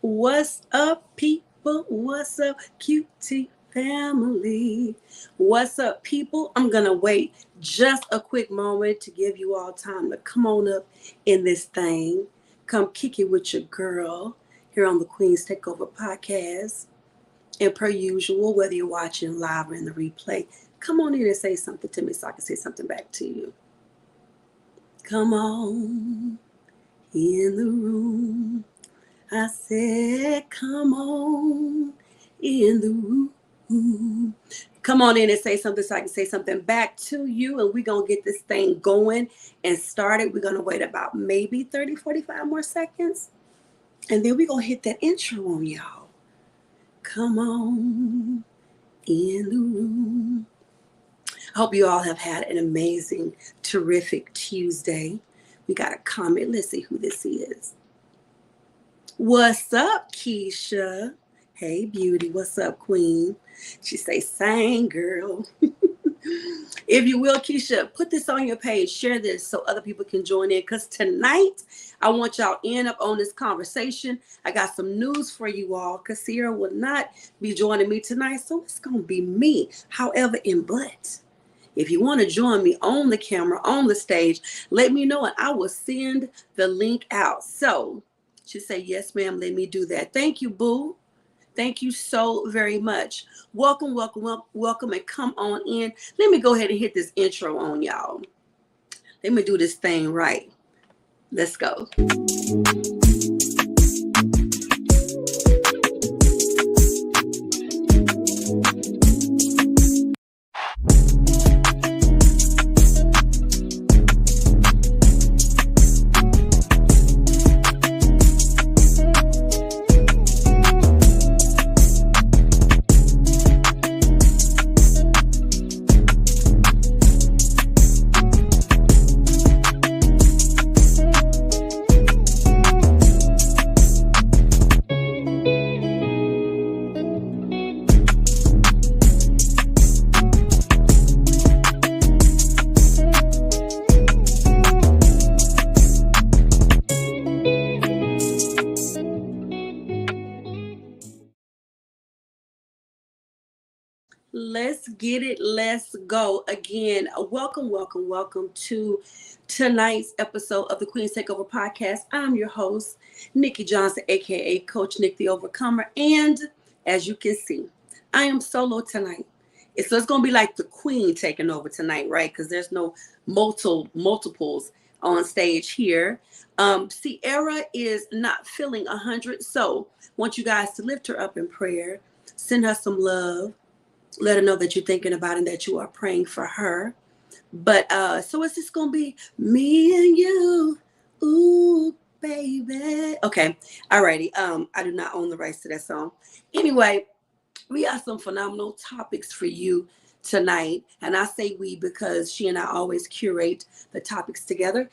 What's up, people? What's up, QT family? What's up, people? I'm going to wait just a quick moment to give you all time to come on up in this thing. Come kick it with your girl here on the Queen's Takeover podcast. And per usual, whether you're watching live or in the replay, come on in and say something to me so I can say something back to you. Come on in the room. I said, come on in the room. Come on in and say something so I can say something back to you. And we're going to get this thing going and started. We're going to wait about maybe 30, 45 more seconds. And then we're going to hit that intro on y'all. Come on in the room. I hope you all have had an amazing, terrific Tuesday. We got a comment. Let's see who this is. What's up, Keisha? Hey, beauty. What's up, queen? She say, same girl. If you will, Keisha, put this on your page. Share this so other people can join in. Because tonight, I want y'all in up on this conversation. I got some news for you all. Because Sierra will not be joining me tonight. So it's going to be me. However, if you want to join me on the camera, on the stage, let me know and I will send the link out. So she said, yes, ma'am, let me do that. Thank you, boo. Thank you so very much. Welcome, welcome, welcome, and come on in. Let me go ahead and hit this intro on y'all. Let me do this thing right. Let's go. Let's get it. Let's go. Again, welcome, welcome, welcome to tonight's episode of the Queen's Takeover podcast. I'm your host, Nikki Johnson, aka Coach Nick the Overcomer. And as you can see, I am solo tonight. So it's going to be like the Queen taking over tonight, right? Because there's no multiples on stage here. Sierra is not feeling 100. So I want you guys to lift her up in prayer. Send her some love. Let her know that you're thinking about and that you are praying for her. But so it's just going to be me and you. Ooh, baby. Okay. Alrighty. I do not own the rights to that song. Anyway, we have some phenomenal topics for you tonight. And I say we because she and I always curate the topics together.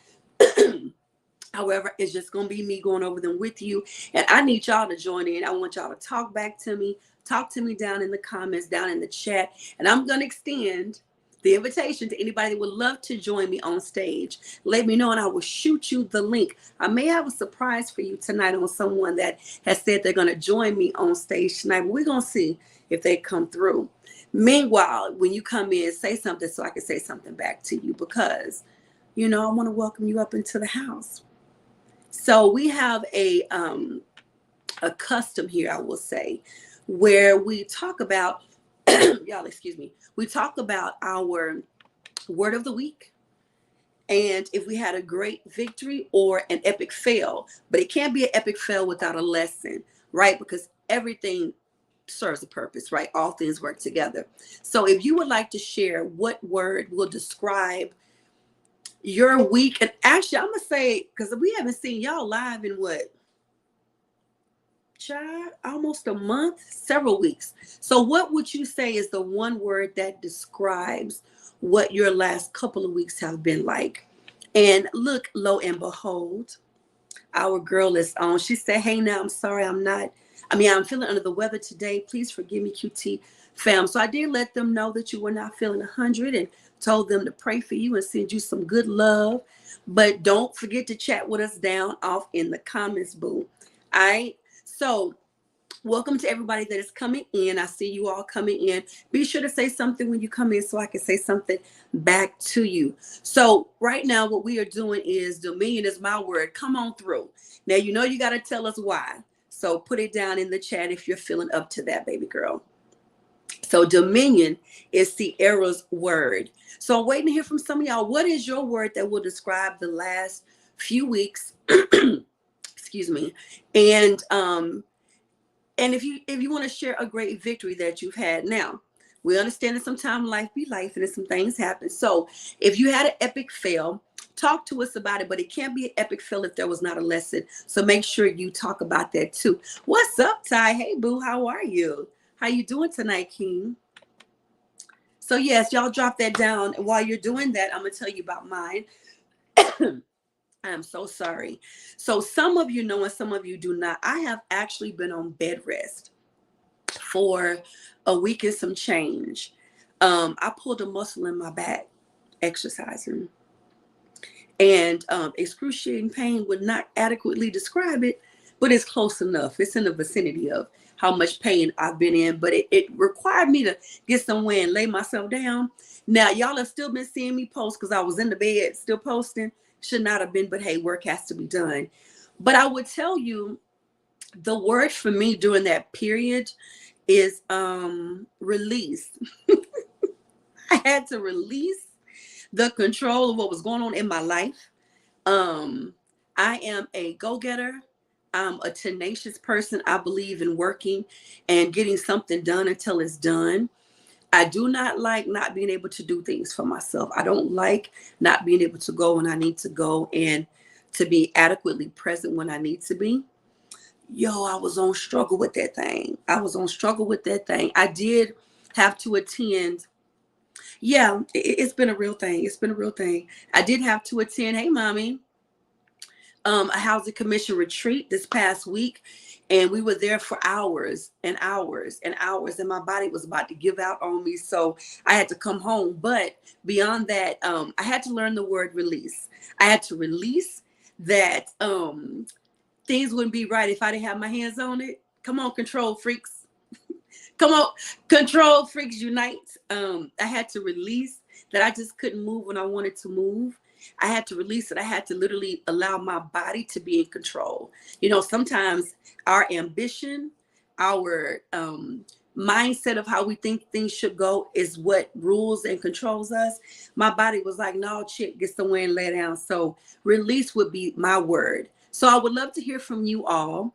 However, it's just going to be me going over them with you. And I need y'all to join in. I want y'all to talk back to me. Talk to me down in the comments, down in the chat. And I'm going to extend the invitation to anybody that would love to join me on stage. Let me know and I will shoot you the link. I may have a surprise for you tonight on someone that has said they're going to join me on stage tonight. But we're going to see if they come through. Meanwhile, when you come in, say something so I can say something back to you because, I want to welcome you up into the house. So we have a custom here, I will say, where we talk about, y'all, excuse me, we talk about our word of the week. And if we had a great victory or an epic fail, but it can't be an epic fail without a lesson, right? Because everything serves a purpose, right? All things work together. So if you would like to share what word will describe your week, and actually I'm going to say, because we haven't seen y'all live in what? Almost a month, several weeks. So what would you say is the one word that describes what your last couple of weeks have been like? And look, lo and behold, our girl is on. She said, hey, now I'm sorry, I'm feeling under the weather today. Please forgive me, QT fam. So I did let them know that you were not feeling 100 and told them to pray for you and send you some good love. But don't forget to chat with us down off in the comments, boo. All right. So welcome to everybody that is coming in. I see you all coming in. Be sure to say something when you come in so I can say something back to you. So right now, what we are doing is dominion is my word. Come on through. Now, you know you got to tell us why. So put it down in the chat if you're feeling up to that, baby girl. So dominion is Sierra's word. So I'm waiting to hear from some of y'all. What is your word that will describe the last few weeks? Excuse me. And if you want to share a great victory that you've had. Now, we understand that sometimes life be life and some things happen. So if you had an epic fail, talk to us about it, but it can't be an epic fail if there was not a lesson. So make sure you talk about that too. What's up, Ty? Hey, boo, how are you? How you doing tonight, King? So yes, y'all drop that down. And while you're doing that, I'm going to tell you about mine. I am so sorry. So some of you know and some of you do not. I have actually been on bed rest for a week and some change. I pulled a muscle in my back exercising. And excruciating pain would not adequately describe it, but it's close enough. It's in the vicinity of how much pain I've been in. But it required me to get somewhere and lay myself down. Now, y'all have still been seeing me post because I was in the bed still posting. Should not have been, but hey, work has to be done. But I would tell you the word for me during that period is release. I had to release the control of what was going on in my life. I am a go-getter. I'm a tenacious person. I believe in working and getting something done until it's done. I do not like not being able to do things for myself. I don't like not being able to go when I need to go and to be adequately present when I need to be. Yo, I was on struggle with that thing. I did have to attend. Yeah, it's been a real thing. I did have to attend, hey, mommy, a housing commission retreat this past week. And we were there for hours and hours and hours. And my body was about to give out on me. So I had to come home. But beyond that, I had to learn the word release. I had to release that things wouldn't be right if I didn't have my hands on it. Come on, control freaks. Come on, control freaks unite. I had to release that I just couldn't move when I wanted to move. I had to release it. I had to literally allow my body to be in control. You know, sometimes our ambition, our mindset of how we think things should go is what rules and controls us. My body was like, no, chick, get somewhere and lay down. So release would be my word. So I would love to hear from you all.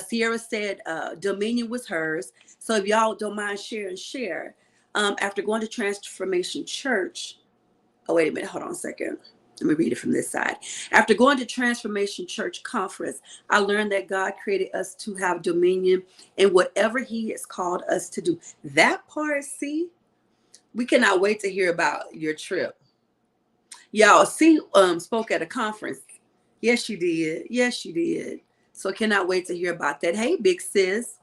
Sierra said dominion was hers. So if y'all don't mind share. After going to Transformation Church, oh, wait a minute. Hold on a second. Let me read it from this side. After going to Transformation Church Conference, I learned that God created us to have dominion in whatever he has called us to do. That part, see, we cannot wait to hear about your trip. Y'all, see, spoke at a conference. Yes, you did. Yes, you did. So cannot wait to hear about that. Hey, big sis.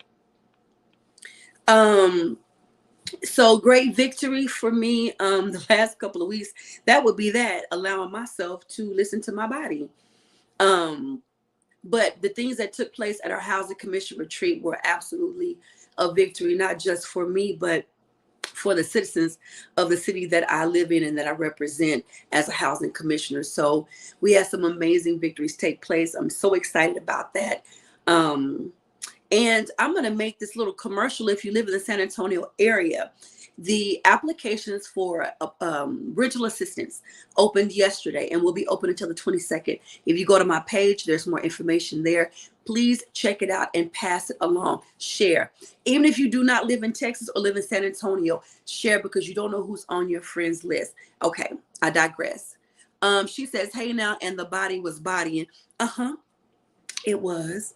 So great victory for me the last couple of weeks. That would be that, allowing myself to listen to my body. But the things that took place at our housing commission retreat were absolutely a victory, not just for me, but for the citizens of the city that I live in and that I represent as a housing commissioner. So we had some amazing victories take place. I'm so excited about that. And I'm going to make this little commercial. If you live in the San Antonio area, the applications for rental assistance opened yesterday and will be open until the 22nd. If you go to my page, there's more information there. Please check it out and pass it along. Share. Even if you do not live in Texas or live in San Antonio, share because you don't know who's on your friends list. Okay, I digress. She says, hey now, and the body was bodying. It was.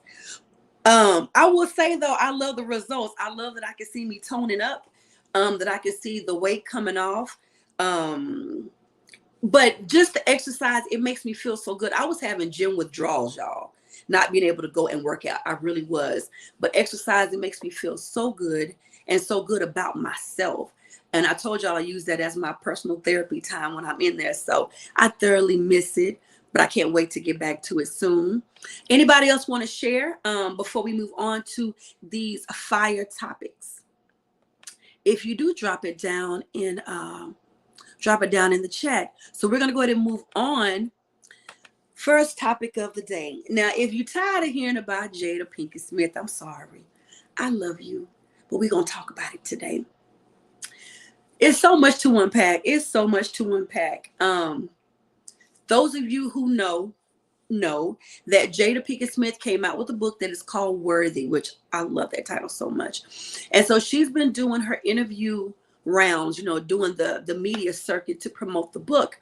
I will say though, I love the results. I love that I can see me toning up, that I can see the weight coming off. But just the exercise, it makes me feel so good. I was having gym withdrawals, y'all, not being able to go and work out. I really was. But exercise, it makes me feel so good and so good about myself. And I told y'all I use that as my personal therapy time when I'm in there. So I thoroughly miss it. but I can't wait to get back to it soon. Anybody else want to share before we move on to these fire topics? If you do, drop it down in the chat. So we're gonna go ahead and move on. First topic of the day. Now, if you're tired of hearing about Jada P Smith, I'm sorry. I love you, but we're gonna talk about it today. It's so much to unpack. Those of you who know that Jada P Smith came out with a book that is called Worthy, which I love that title so much. And so she's been doing her interview rounds, doing the media circuit to promote the book.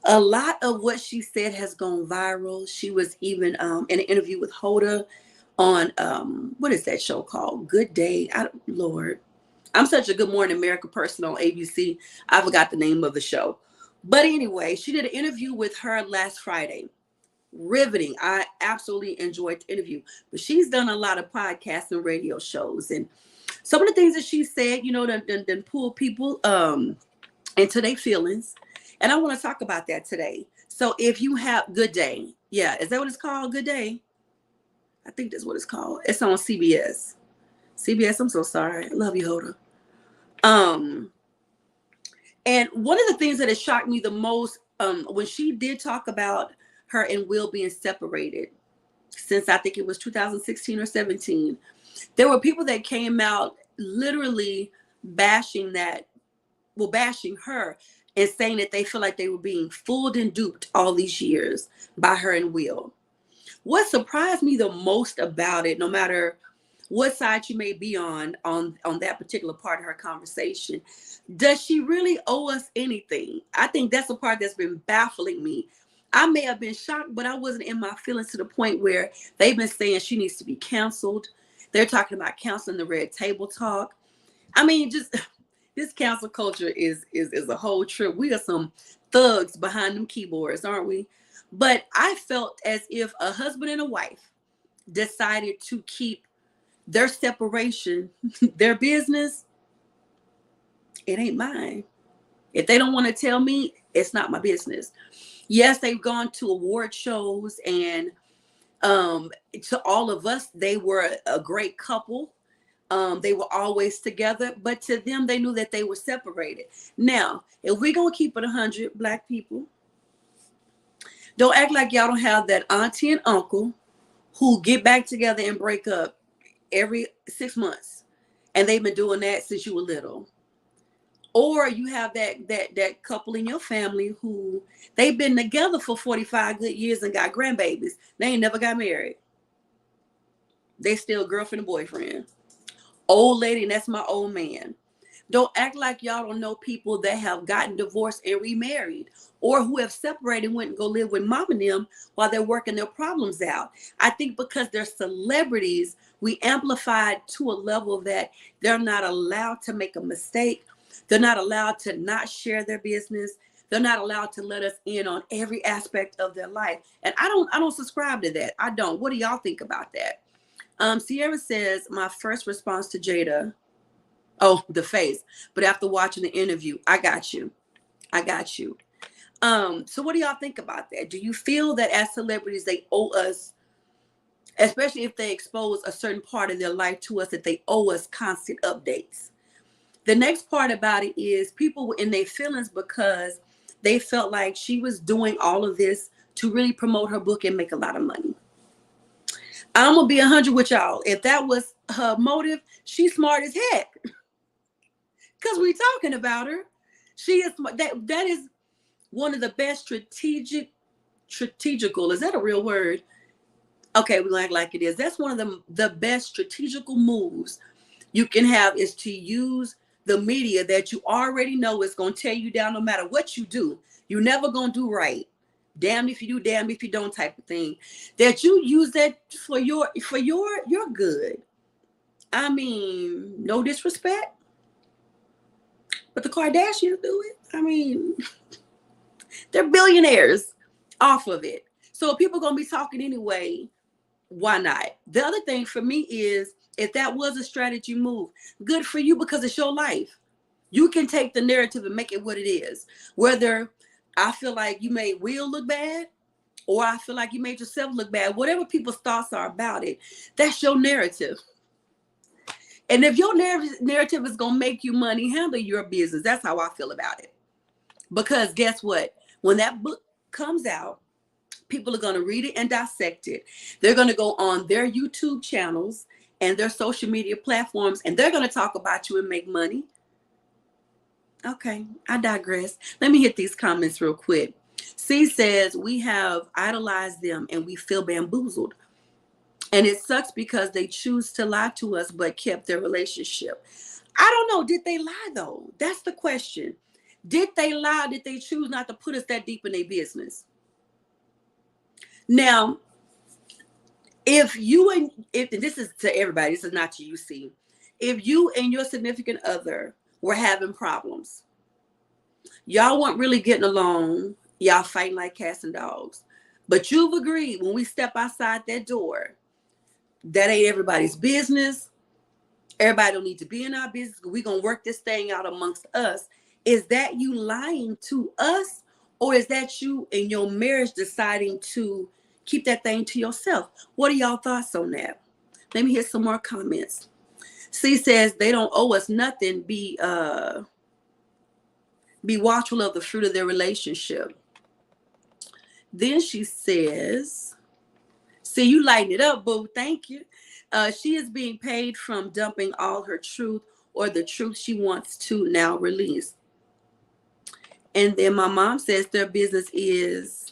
A lot of what she said has gone viral. She was even in an interview with Hoda on what is that show called? Good Day. Lord, I'm such a Good Morning America person on ABC. I forgot the name of the show. But anyway, she did an interview with her last Friday. Riveting. I absolutely enjoyed the interview. But she's done a lot of podcasts and radio shows. And some of the things that she said, done pull people into their feelings. And I want to talk about that today. So if you have Good Day. Yeah, is that what it's called? Good Day? I think that's what it's called. It's on CBS. CBS, I'm so sorry. I love you, Hoda. And one of the things that has shocked me the most, when she did talk about her and Will being separated, since I think it was 2016 or 17, there were people that came out literally bashing her and saying that they feel like they were being fooled and duped all these years by her and Will. What surprised me the most about it, no matter what side you may be on that particular part of her conversation, does she really owe us anything? I think that's the part that's been baffling me. I may have been shocked, but I wasn't in my feelings to the point where they've been saying she needs to be canceled. They're talking about canceling the Red Table Talk. I mean, just this cancel culture is a whole trip. We are some thugs behind them keyboards, aren't we? But I felt as if a husband and a wife decided to keep their separation, their business, it ain't mine. If they don't want to tell me, it's not my business. Yes, they've gone to award shows, and to all of us, they were a great couple. They were always together, but to them, they knew that they were separated. Now, if we're going to keep it 100, Black people, don't act like y'all don't have that auntie and uncle who get back together and break up every 6 months. And they've been doing that since you were little. Or you have that couple in your family who they've been together for 45 good years and got grandbabies. They ain't never got married. They still girlfriend and boyfriend. Old lady, and that's my old man. Don't act like y'all don't know people that have gotten divorced and remarried, or who have separated and went and go live with mom and them while they're working their problems out. I think because they're celebrities, we amplified to a level that they're not allowed to make a mistake. They're not allowed to not share their business. They're not allowed to let us in on every aspect of their life. And I don't subscribe to that. I don't. What do y'all think about that? Sierra says, my first response to Jada, the face. But after watching the interview, I got you. So what do y'all think about that? Do you feel that as celebrities, they owe us, especially if they expose a certain part of their life to us, that they owe us constant updates? The next part about it is people were in their feelings because they felt like she was doing all of this to really promote her book and make a lot of money. I'm going to be 100 with y'all. If that was her motive, she's smart as heck. Because we're talking about her. She is that is one of the best strategical, is that a real word? Okay, we're going to act like it is. That's one of the best strategical moves you can have, is to use the media that you already know is going to tear you down no matter what you do. You're never going to do right. Damn if you do, damn if you don't type of thing. That you use that for your good. I mean, no disrespect, but the Kardashians do it. I mean, they're billionaires off of it. So if people are going to be talking anyway, why not? The other thing for me is, if that was a strategy move, good for you, because it's your life. You can take the narrative and make it what it is. Whether I feel like you made Will look bad, or I feel like you made yourself look bad. Whatever people's thoughts are about it, that's your narrative. And if your narrative is going to make you money, handle your business. That's how I feel about it. Because guess what? When that book comes out, people are going to read it and dissect it. They're going to go on their YouTube channels and their social media platforms, and they're going to talk about you and make money. Okay, I digress. Let me hit these comments real quick. C says, we have idolized them and we feel bamboozled. And it sucks because they choose to lie to us, but kept their relationship. I don't know. Did they lie, though? That's the question. Did they lie? Did they choose not to put us that deep in their business? Now, if this is to everybody, this is not to you, see. If you and your significant other were having problems, y'all weren't really getting along, y'all fighting like cats and dogs, but you've agreed when we step outside that door, that ain't everybody's business. Everybody don't need to be in our business. We're going to work this thing out amongst us. Is that you lying to us? Or is that you in your marriage deciding to keep that thing to yourself? What are y'all thoughts on that? Let me hear some more comments. C says they don't owe us nothing. Be watchful of the fruit of their relationship. Then she says, see, you lighten it up, boo. Thank you. She is being paid from dumping all her truth or the truth she wants to now release. And then my mom says their business is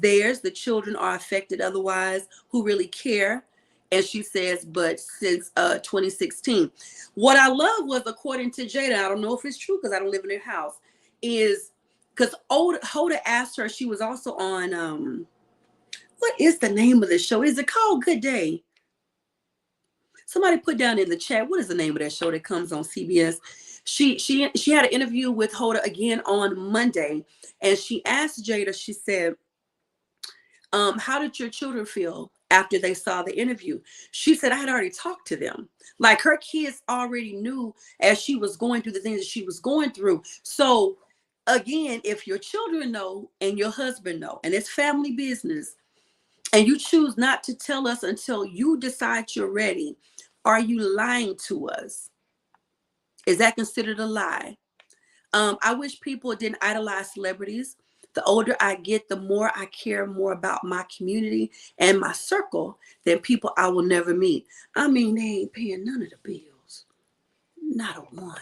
theirs. The children are affected otherwise. Who really care? And she says, but since 2016. What I love was, according to Jada, I don't know if it's true because I don't live in their house, is because Hoda asked her, she was also on, what is the name of the show? Is it called Good Day? Somebody put down in the chat, what is the name of that show that comes on CBS? She had an interview with Hoda again on Monday, and she asked Jada, she said, how did your children feel after they saw the interview? She said, I had already talked to them. Like, her kids already knew as she was going through the things that she was going through. So again, if your children know and your husband know, and it's family business, and you choose not to tell us until you decide you're ready, are you lying to us? Is that considered a lie? I wish people didn't idolize celebrities. The older I get, the more I care more about my community and my circle than people I will never meet. I mean, they ain't paying none of the bills. Not a one.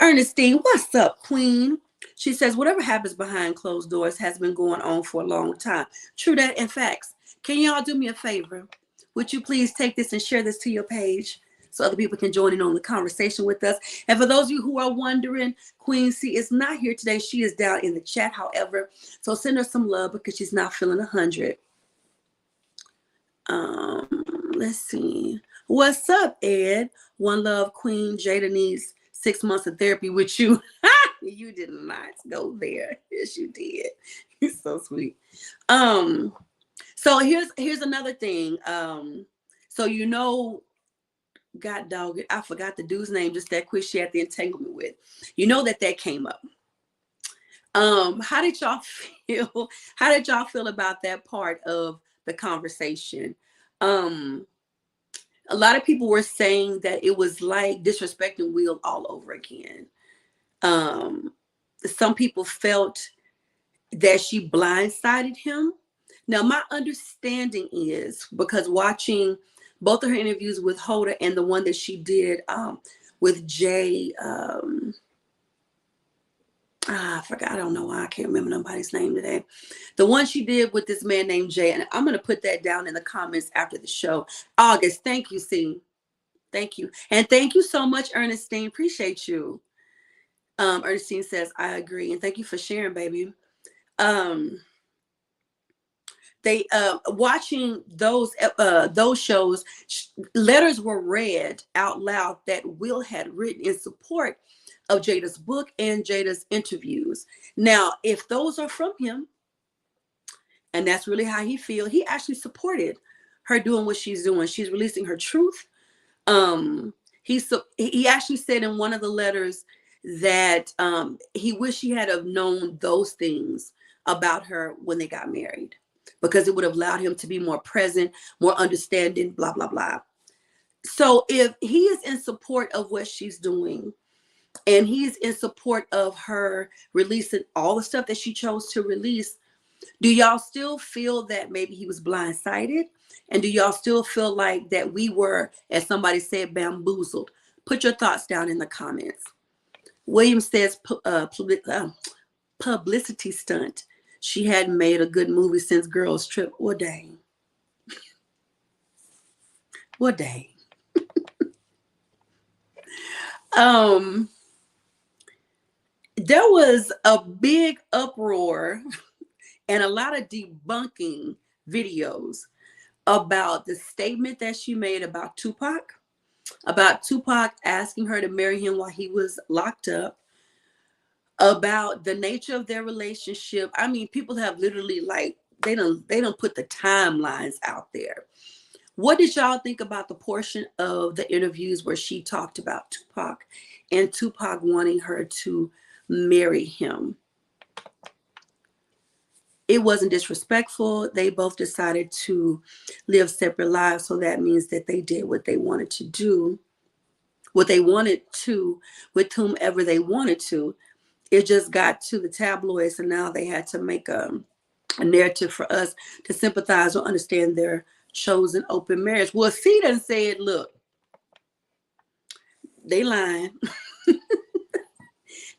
Ernestine, what's up, queen? She says, whatever happens behind closed doors has been going on for a long time. True that and facts. Can y'all do me a favor? Would you please take this and share this to your page so other people can join in on the conversation with us? And for those of you who are wondering, Queen C is not here today. She is down in the chat, however. So send her some love because she's not feeling 100. Let's see. What's up, Ed? One love, Queen. Jada needs 6 months of therapy with you. You did not go there. Yes, you did. You're so sweet. So here's another thing. So God dog, I forgot the dude's name just that quick. She had the entanglement with. That came up. How did y'all feel? How did y'all feel about that part of the conversation? A lot of people were saying that it was like disrespecting Will all over again. Some people felt that she blindsided him. Now, my understanding is, because watching both of her interviews with Hoda and the one that she did with Jay, I forgot. I don't know why I can't remember nobody's name today. The one she did with this man named Jay, and I'm going to put that down in the comments after the show. August, thank you, C. Thank you. And thank you so much, Ernestine. Appreciate you. Ernestine says, I agree. And thank you for sharing, baby. They watching those shows, letters were read out loud that Will had written in support of Jada's book and Jada's interviews. Now, if those are from him, and that's really how he feels, he actually supported her doing what she's doing. She's releasing her truth. He actually said in one of the letters that he wished he had have known those things about her when they got married, because it would have allowed him to be more present, more understanding, blah, blah, blah. So if he is in support of what she's doing, and he's in support of her releasing all the stuff that she chose to release, do y'all still feel that maybe he was blindsided? And do y'all still feel like that we were, as somebody said, bamboozled? Put your thoughts down in the comments. William says publicity stunt. She hadn't made a good movie since Girls Trip. What dang. What dang. There was a big uproar and a lot of debunking videos about the statement that she made about Tupac asking her to marry him while he was locked up, about the nature of their relationship. I mean, people have literally, like, they don't put the timelines out there. What did y'all think about the portion of the interviews where she talked about Tupac and Tupac wanting her to marry him? It wasn't disrespectful. They both decided to live separate lives. So that means that they did what they wanted to do, what they wanted to, with whomever they wanted to. It just got to the tabloids, and now they had to make a narrative for us to sympathize or understand their chosen open marriage. Well, she done said, look, they lying.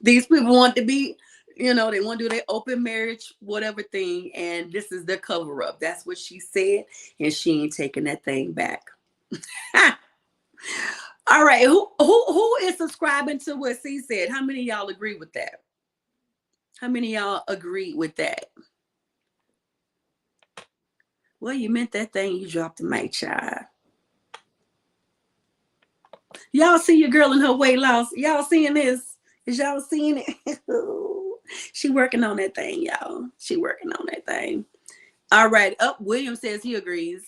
These people want to be, they want to do their open marriage, whatever thing, and this is their cover up. That's what she said, and she ain't taking that thing back. All right, who is subscribing to what C said? How many of y'all agree with that? How many of y'all agree with that? Well, you meant that thing, you dropped the mic, child. Y'all see your girl in her weight loss? Y'all seeing this? Is y'all seeing it? She working on that thing, y'all. She working on that thing. All right. William says he agrees.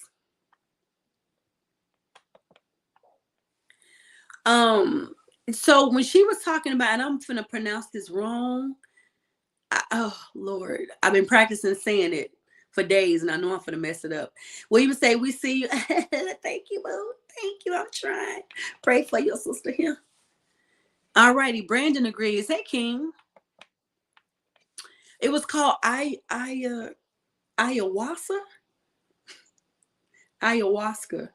So when she was talking about, and I'm finna pronounce this wrong. Oh Lord, I've been practicing saying it for days, and I know I'm finna mess it up. William say, "We see you." Thank you, boo. Thank you. I'm trying. Pray for your sister here. All righty. Brandon agrees. Hey, King. It was called ayahuasca. Ayahuasca.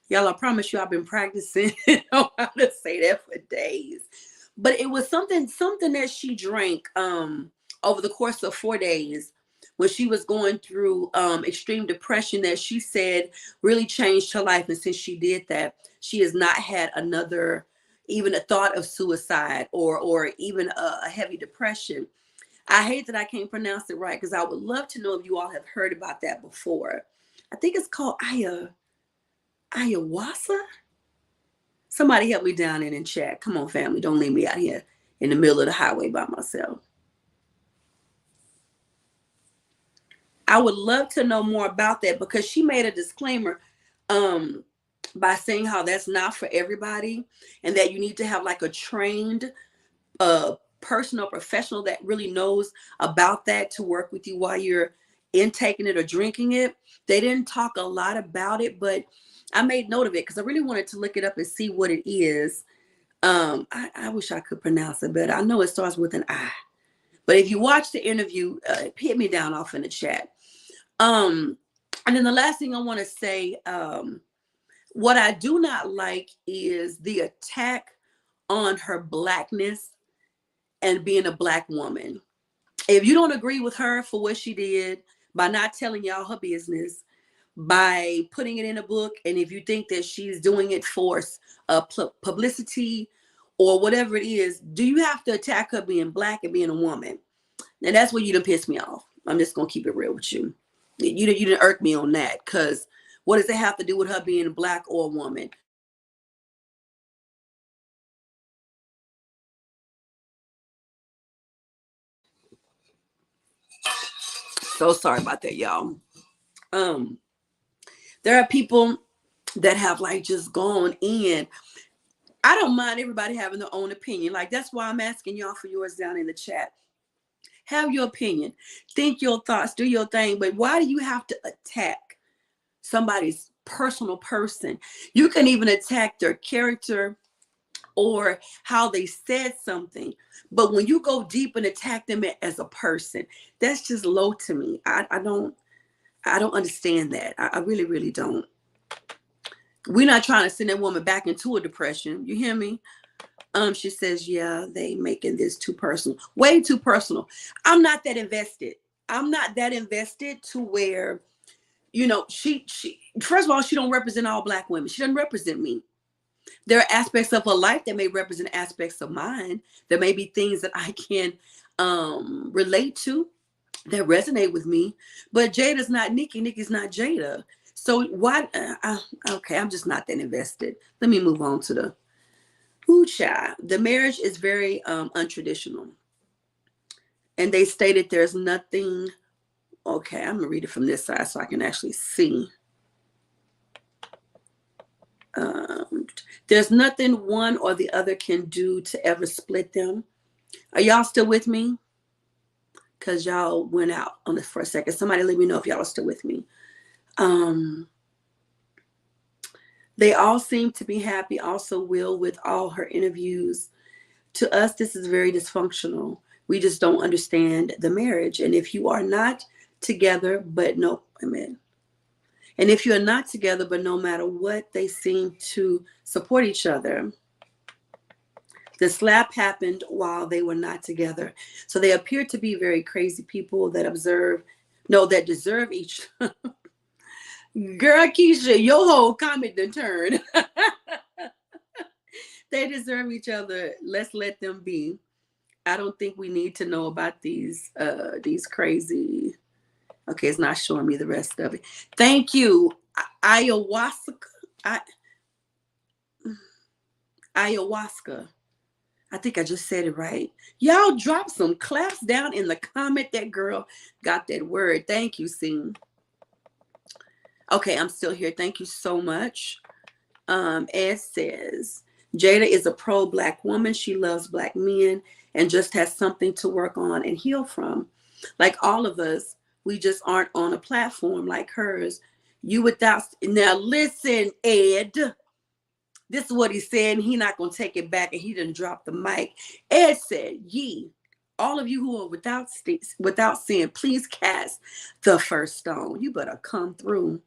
Y'all, I promise you, I've been practicing how to say that for days. But it was something that she drank over the course of 4 days when she was going through extreme depression, that she said really changed her life. And since she did that, she has not had even a thought of suicide or even a heavy depression. I hate that I can't pronounce it right, because I would love to know if you all have heard about that before. I think it's called ayahuasca. Somebody help me down in chat. Come on, family. Don't leave me out here in the middle of the highway by myself. I would love to know more about that, because she made a disclaimer by saying how that's not for everybody, and that you need to have like a trained person or professional that really knows about that to work with you while you're intaking it or drinking it. They didn't talk a lot about it, but I made note of it because I really wanted to look it up and see what it is. I wish I could pronounce it better. I know it starts with an I, but if you watch the interview, hit me down off in the chat. And then the last thing I want to say, what I do not like is the attack on her Blackness and being a Black woman. If you don't agree with her for what she did by not telling y'all her business, by putting it in a book, and if you think that she's doing it for publicity or whatever it is, do you have to attack her being Black and being a woman? And that's where you done piss me off. I'm just gonna keep it real with you. You didn't irk me on that, because what does it have to do with her being Black or a woman? So sorry about that, y'all. There are people that have like just gone in. I don't mind everybody having their own opinion. Like, that's why I'm asking y'all for yours down in the chat. Have your opinion. Think your thoughts. Do your thing. But why do you have to attack somebody's personal person? You can even attack their character or how they said something. But when you go deep and attack them as a person, that's just low to me. I don't understand that. I really, really don't. We're not trying to send that woman back into a depression. You hear me? She says, yeah, they making this too personal. Way too personal. I'm not that invested. I'm not that invested to where, you know, she first of all, she don't represent all Black women. She doesn't represent me. There are aspects of her life that may represent aspects of mine. There may be things that I can relate to that resonate with me. But Jada's not Nikki. Nikki's not Jada. So why? Okay, I'm just not that invested. Let me move on to the child. The marriage is very untraditional. And they stated there's nothing. Okay, I'm gonna read it from this side so I can actually see. There's nothing one or the other can do to ever split them. Are y'all still with me? Because y'all went out on this for a second. Somebody let me know if y'all are still with me. They all seem to be happy, also Will, with all her interviews. To us, this is very dysfunctional. We just don't understand the marriage. And if you are not together, but no, amen. And if you're not together, but no matter what, they seem to support each other. The slap happened while they were not together. So they appear to be very crazy people that deserve each other. Girl, Keisha, your whole comment done turned. They deserve each other. Let's let them be. I don't think we need to know about these crazy. Okay, it's not showing me the rest of it. Thank you. Ayahuasca. Ayahuasca. I think I just said it right. Y'all drop some claps down in the comment. That girl got that word. Thank you, Sing. Okay, I'm still here. Thank you so much. Ed says, Jada is a pro-Black woman. She loves Black men and just has something to work on and heal from. Like all of us, we just aren't on a platform like hers. Now listen, Ed. This is what he said, and he not going to take it back, and he didn't drop the mic. Ed said, all of you who are without sin, please cast the first stone. You better come through.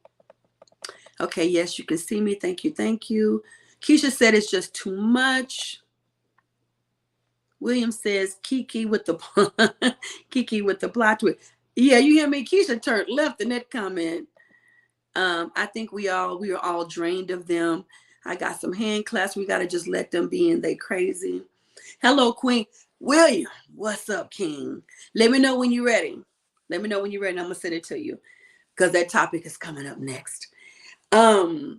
Okay, yes, you can see me. Thank you, thank you. Keisha said it's just too much. William says, Kiki with the plot twist. Yeah, you hear me? Keisha turned left in that comment. I think we are all drained of them. I got some hand clasps. We got to just let them be, and they crazy. Hello, Queen. William, what's up, King? Let me know when you're ready. Let me know when you're ready, and I'm going to send it to you because that topic is coming up next. That's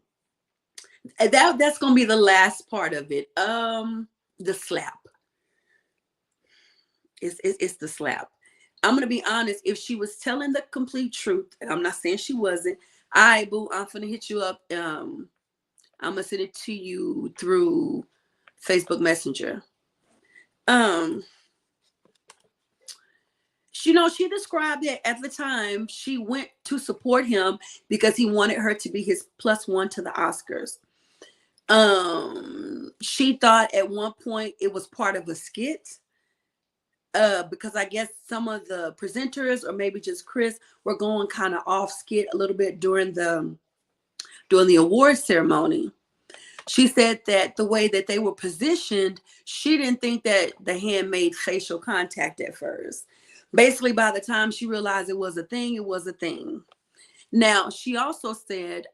going to be the last part of it. The slap. It's the slap. I'm going to be honest. If she was telling the complete truth, and I'm not saying she wasn't, all right, boo, I'm going to hit you up. I'm going to send it to you through Facebook Messenger. She described it at the time. She went to support him because he wanted her to be his +1 to the Oscars. She thought at one point it was part of a skit. Because I guess some of the presenters, or maybe just Chris, were going kind of off skit a little bit during the award ceremony. She said that the way that they were positioned, she didn't think that the hand made facial contact at first. Basically, by the time she realized it was a thing, it was a thing. Now, she also said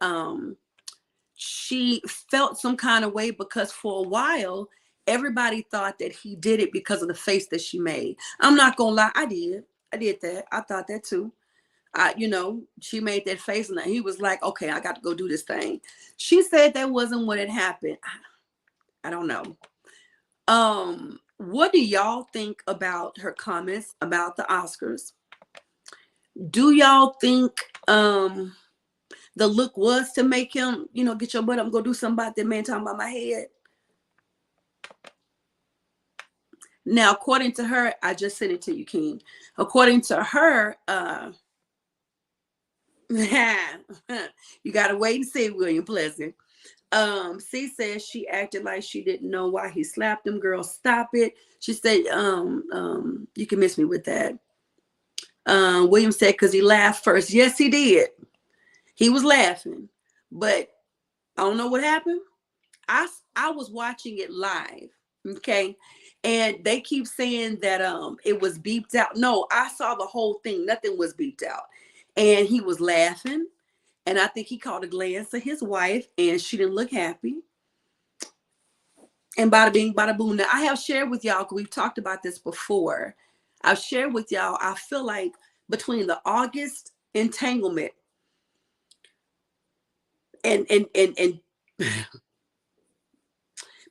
she felt some kind of way because for a while, everybody thought that he did it because of the face that she made. I'm not going to lie. I did that. I thought that too. She made that face and he was like, okay, I got to go do this thing. She said that wasn't what had happened. I don't know. What do y'all think about her comments about the Oscars? Do y'all think the look was to make him, get your butt up and go do something about that man talking about my head? Now, according to her, I just sent it to you, King. According to her, you gotta wait and see, William Pleasant. C says she acted like she didn't know why he slapped him. Girl, stop it. She said, you can miss me with that. William said, because he laughed first. Yes, he did. He was laughing, but I don't know what happened. I was watching it live, okay, and they keep saying that it was beeped out. No, I saw the whole thing. Nothing was beeped out, and he was laughing, and I think he caught a glance of his wife, and she didn't look happy. And bada bing, bada boom. Now I have shared with y'all, because we've talked about this before. I've shared with y'all. I feel like between the August entanglement and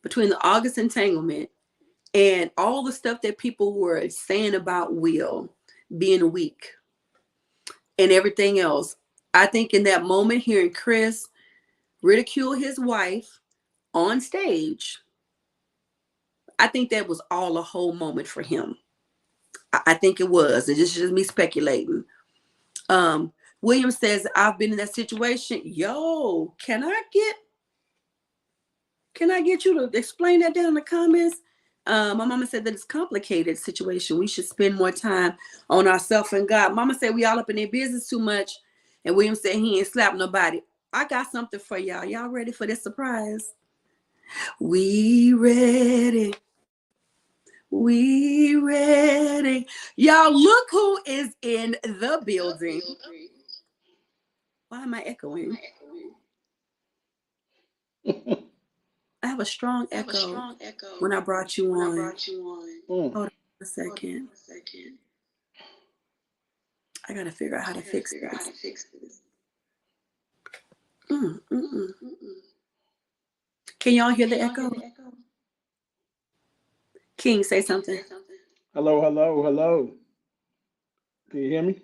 between the August entanglement and all the stuff that people were saying about Will being weak and everything else, I think in that moment, hearing Chris ridicule his wife on stage, I think that was all a whole moment for him. I think it was. It's just me speculating. William says, I've been in that situation. Yo, can I get you to explain that down in the comments? My mama said that it's a complicated situation. We should spend more time on ourselves and God. Mama said we all up in their business too much. And William said he ain't slapped nobody. I got something for y'all. Y'all ready for this surprise? We ready. We ready. Y'all, look who is in the building. Why am I echoing? I have a strong echo when I brought you on. Hold on a second. I gotta figure out how to fix this. Can y'all hear the echo? King, say something. Hello, hello, hello. Can you hear me?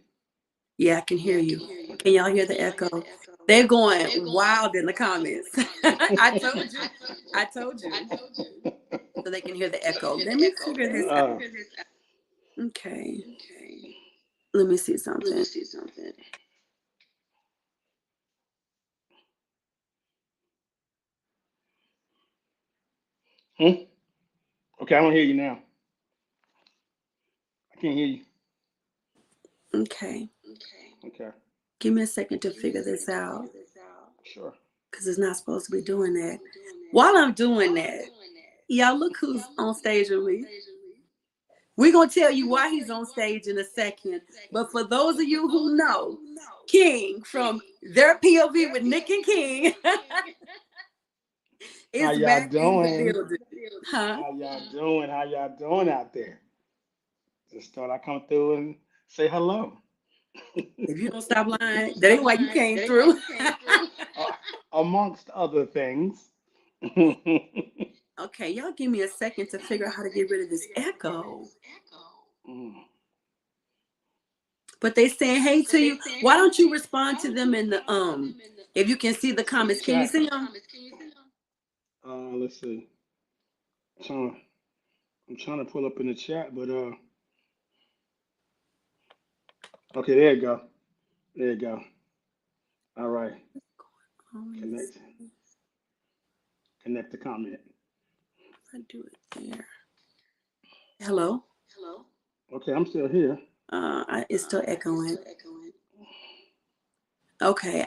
Yeah, I can hear you. Can y'all hear the echo? They're going wild in the comments. I told you. So they can hear the echo. Let me figure this out. Okay. Let me see something. Okay, I don't hear you now. I can't hear you. Okay. Give me a second to figure this out. Sure. Because it's not supposed to be doing that. While I'm doing that, y'all look who's on stage with me. We're going to tell you why he's on stage in a second. But for those of you who know, King from Their POV with Nick and King is back in the building. Huh? How y'all doing out there? Just thought I'd come through and say hello. If you don't stop lying, that ain't why you came through. Amongst other things. Okay, y'all give me a second to figure out how to get rid of this echo. But they saying hey to you. Why don't you respond to them in the if you can see the comments? Can you see them? Let's see. I'm trying to pull up in the chat, but okay, there you go. All right. Connect the comment. I do it there. Hello. Okay, I'm still here. It's still echoing. Okay.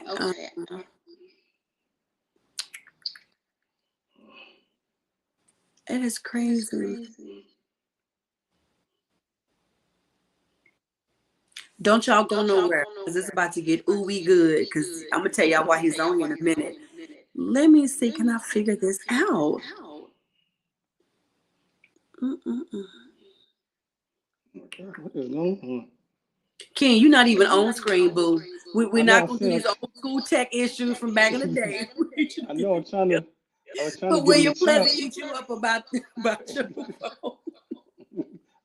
It is crazy. Don't y'all go nowhere, because it's about to get ooey good, because I'm going to tell y'all why he's on here in a minute. Let me see. Can I figure this out? What is going on? Ken, you're not even on screen, boo. We're not going to do these old school tech issues from back in the day. I know. I was trying to but William Pleasant eat you up about your phone.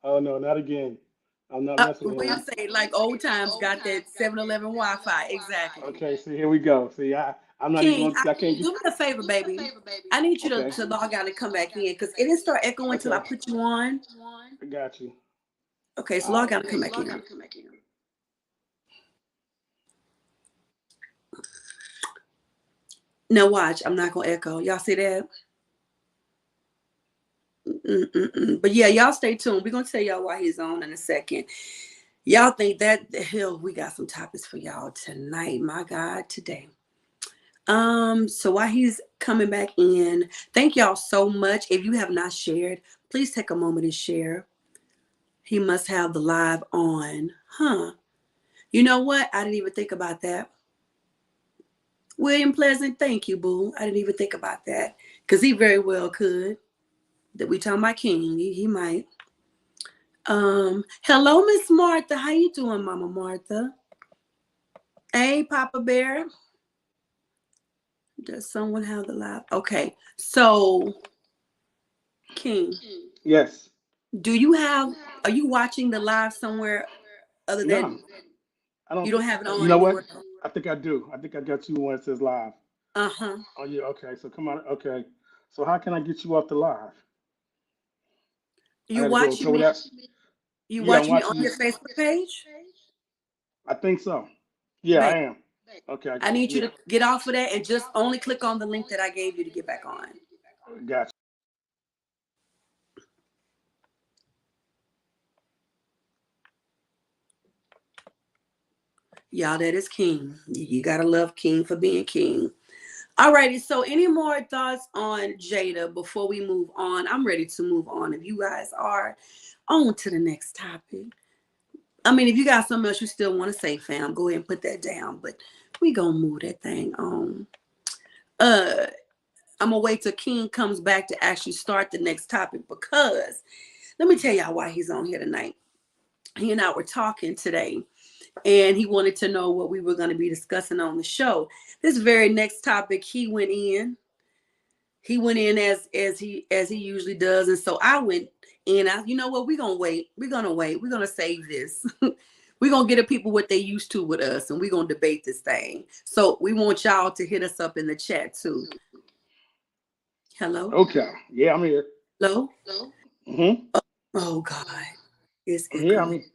Oh no, not again. I'm not messing with We'll him. say like old times got that 7-Eleven Wi-Fi. Exactly. Okay, see, here we go. See, I'm not even King, gonna, I can't get. do me a favor, baby. I need you Okay, to log out and come back in because it didn't start echoing until I okay, put you on. I got you. Okay, so All log right. out and come back in. Now watch, I'm not gonna echo. Y'all see that? But yeah, y'all stay tuned. We're gonna tell y'all why he's on in a second. Y'all think that the hell we got some topics for y'all tonight. My God, today. So while he's coming back in, thank y'all so much. If you have not shared, please take a moment and share. He must have the live on. Huh. You know what? I didn't even think about that. William Pleasant, thank you, boo. I didn't even think about that. Because he very well could. That we talking about King. He might. Hello, Miss Martha. How you doing, Mama Martha? Hey, Papa Bear. Does someone have the live? Okay. So, King, Yes. are you watching the live somewhere other No, than, I don't. you don't have it You on know what? anywhere else? I think I do. I think I got you when it says live. Uh-huh. Oh yeah. Okay. So come on. Okay. So how can I get you off the live? I You got to go watching to me? that. You Yeah, I'm watching me on watching you. your Facebook page? I think so. Yeah, I Babe, am. Okay. I need you Yeah. to get off of that and just only click on the link that I gave you to get back on. Gotcha. Y'all, that is King. You gotta love King for being King. Alrighty, so any more thoughts on Jada before we move on? I'm ready to move on. If you guys are, on to the next topic. I mean, if you got something else you still want to say, fam, go ahead and put that down. But we gonna move that thing on. I'm gonna wait till King comes back to actually start the next topic because let me tell y'all why he's on here tonight. He and I were talking today, and he wanted to know what we were going to be discussing on the show. This very next topic, he went in. He went in as he usually does, and so I went in. You know what? We're gonna wait. We're gonna wait. We're gonna save this. We're gonna get the people what they used to with us, and we're gonna debate this thing. So we want y'all to hit us up in the chat too. Hello, Okay. Yeah, I'm here. hello. Hmm. Oh God, it's I'm here. I echoing. mean,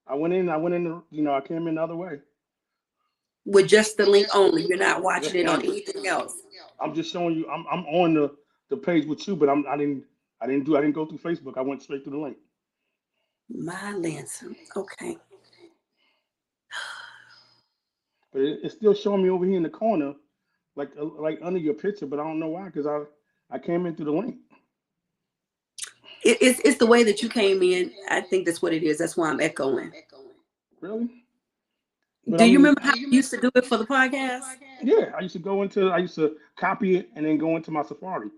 I went in. I went in. I came in the other way. With just the link only, you're not watching Just it on one. anything else. I'm just showing you. I'm on the page with you, but I didn't go through Facebook. I went straight to the link. My Lancer. Okay. But it's still showing me over here in the corner, like under your picture. But I don't know why, because I came in through the link. It's the way that you came in. I think that's what it is. That's why I'm echoing. Really? But Do I you mean, remember how you used to do it for the podcast? yeah, I used to copy it and then go into my Safari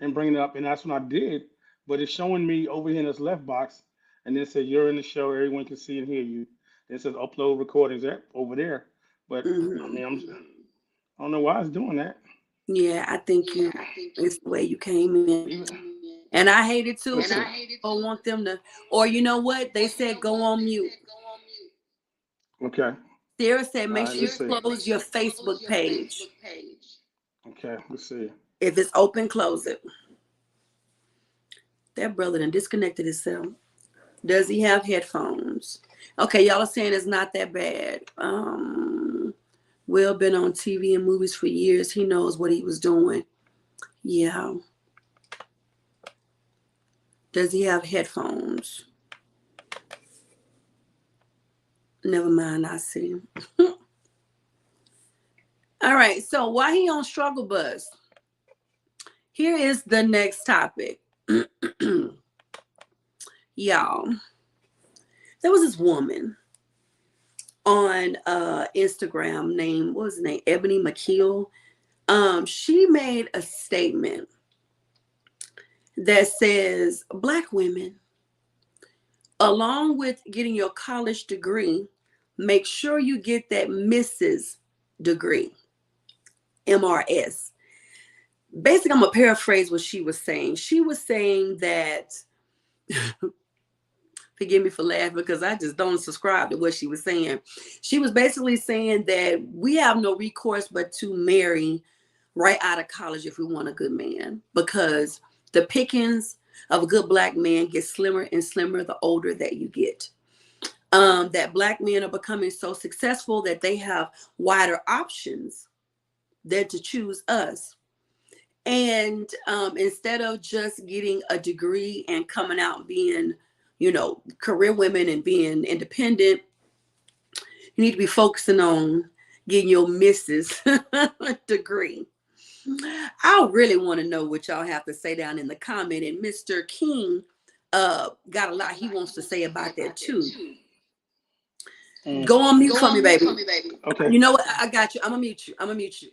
and bring it up, and that's what I did. But it's showing me over here in this left box, and then it says you're in the show. Everyone can see and hear you. Then it says upload recordings over there. But I Hmm. mean, I don't know why it's doing that. Yeah, I think it's the way you came in. Even And I hate it too let's because see. I want them to, or you know what? They said go on mute. Okay. Sarah said All make right. sure you Let's see. close your Facebook page. Okay. Let's see. If it's open, close it. That brother done disconnected himself. Does he have headphones? Okay, y'all are saying it's not that bad. Will been on TV and movies for years. He knows what he was doing. Yeah. Does he have headphones? Never mind, I see. All right, so why he on struggle bus? Here is the next topic. Y'all, there was this woman on Instagram named, what was her name? Ebony McKeel. She made a statement that says Black women, along with getting your college degree, make sure you get that Mrs. degree, MRS. Basically, I'm going to paraphrase what she was saying. She was saying that Forgive me for laughing because I just don't subscribe to what she was saying. She was basically saying that we have no recourse but to marry right out of college if we want a good man, because the pickings of a good black man get slimmer and slimmer the older that you get. That black men are becoming so successful that they have wider options than to choose us. And instead of just getting a degree and coming out being, career women and being independent, you need to be focusing on getting your Mrs. degree. I really want to know what y'all have to say down in the comment. And Mr. King got a lot he wants to say about that too. Go on mute for me, baby. Okay. You know what? I got you. I'm gonna mute you.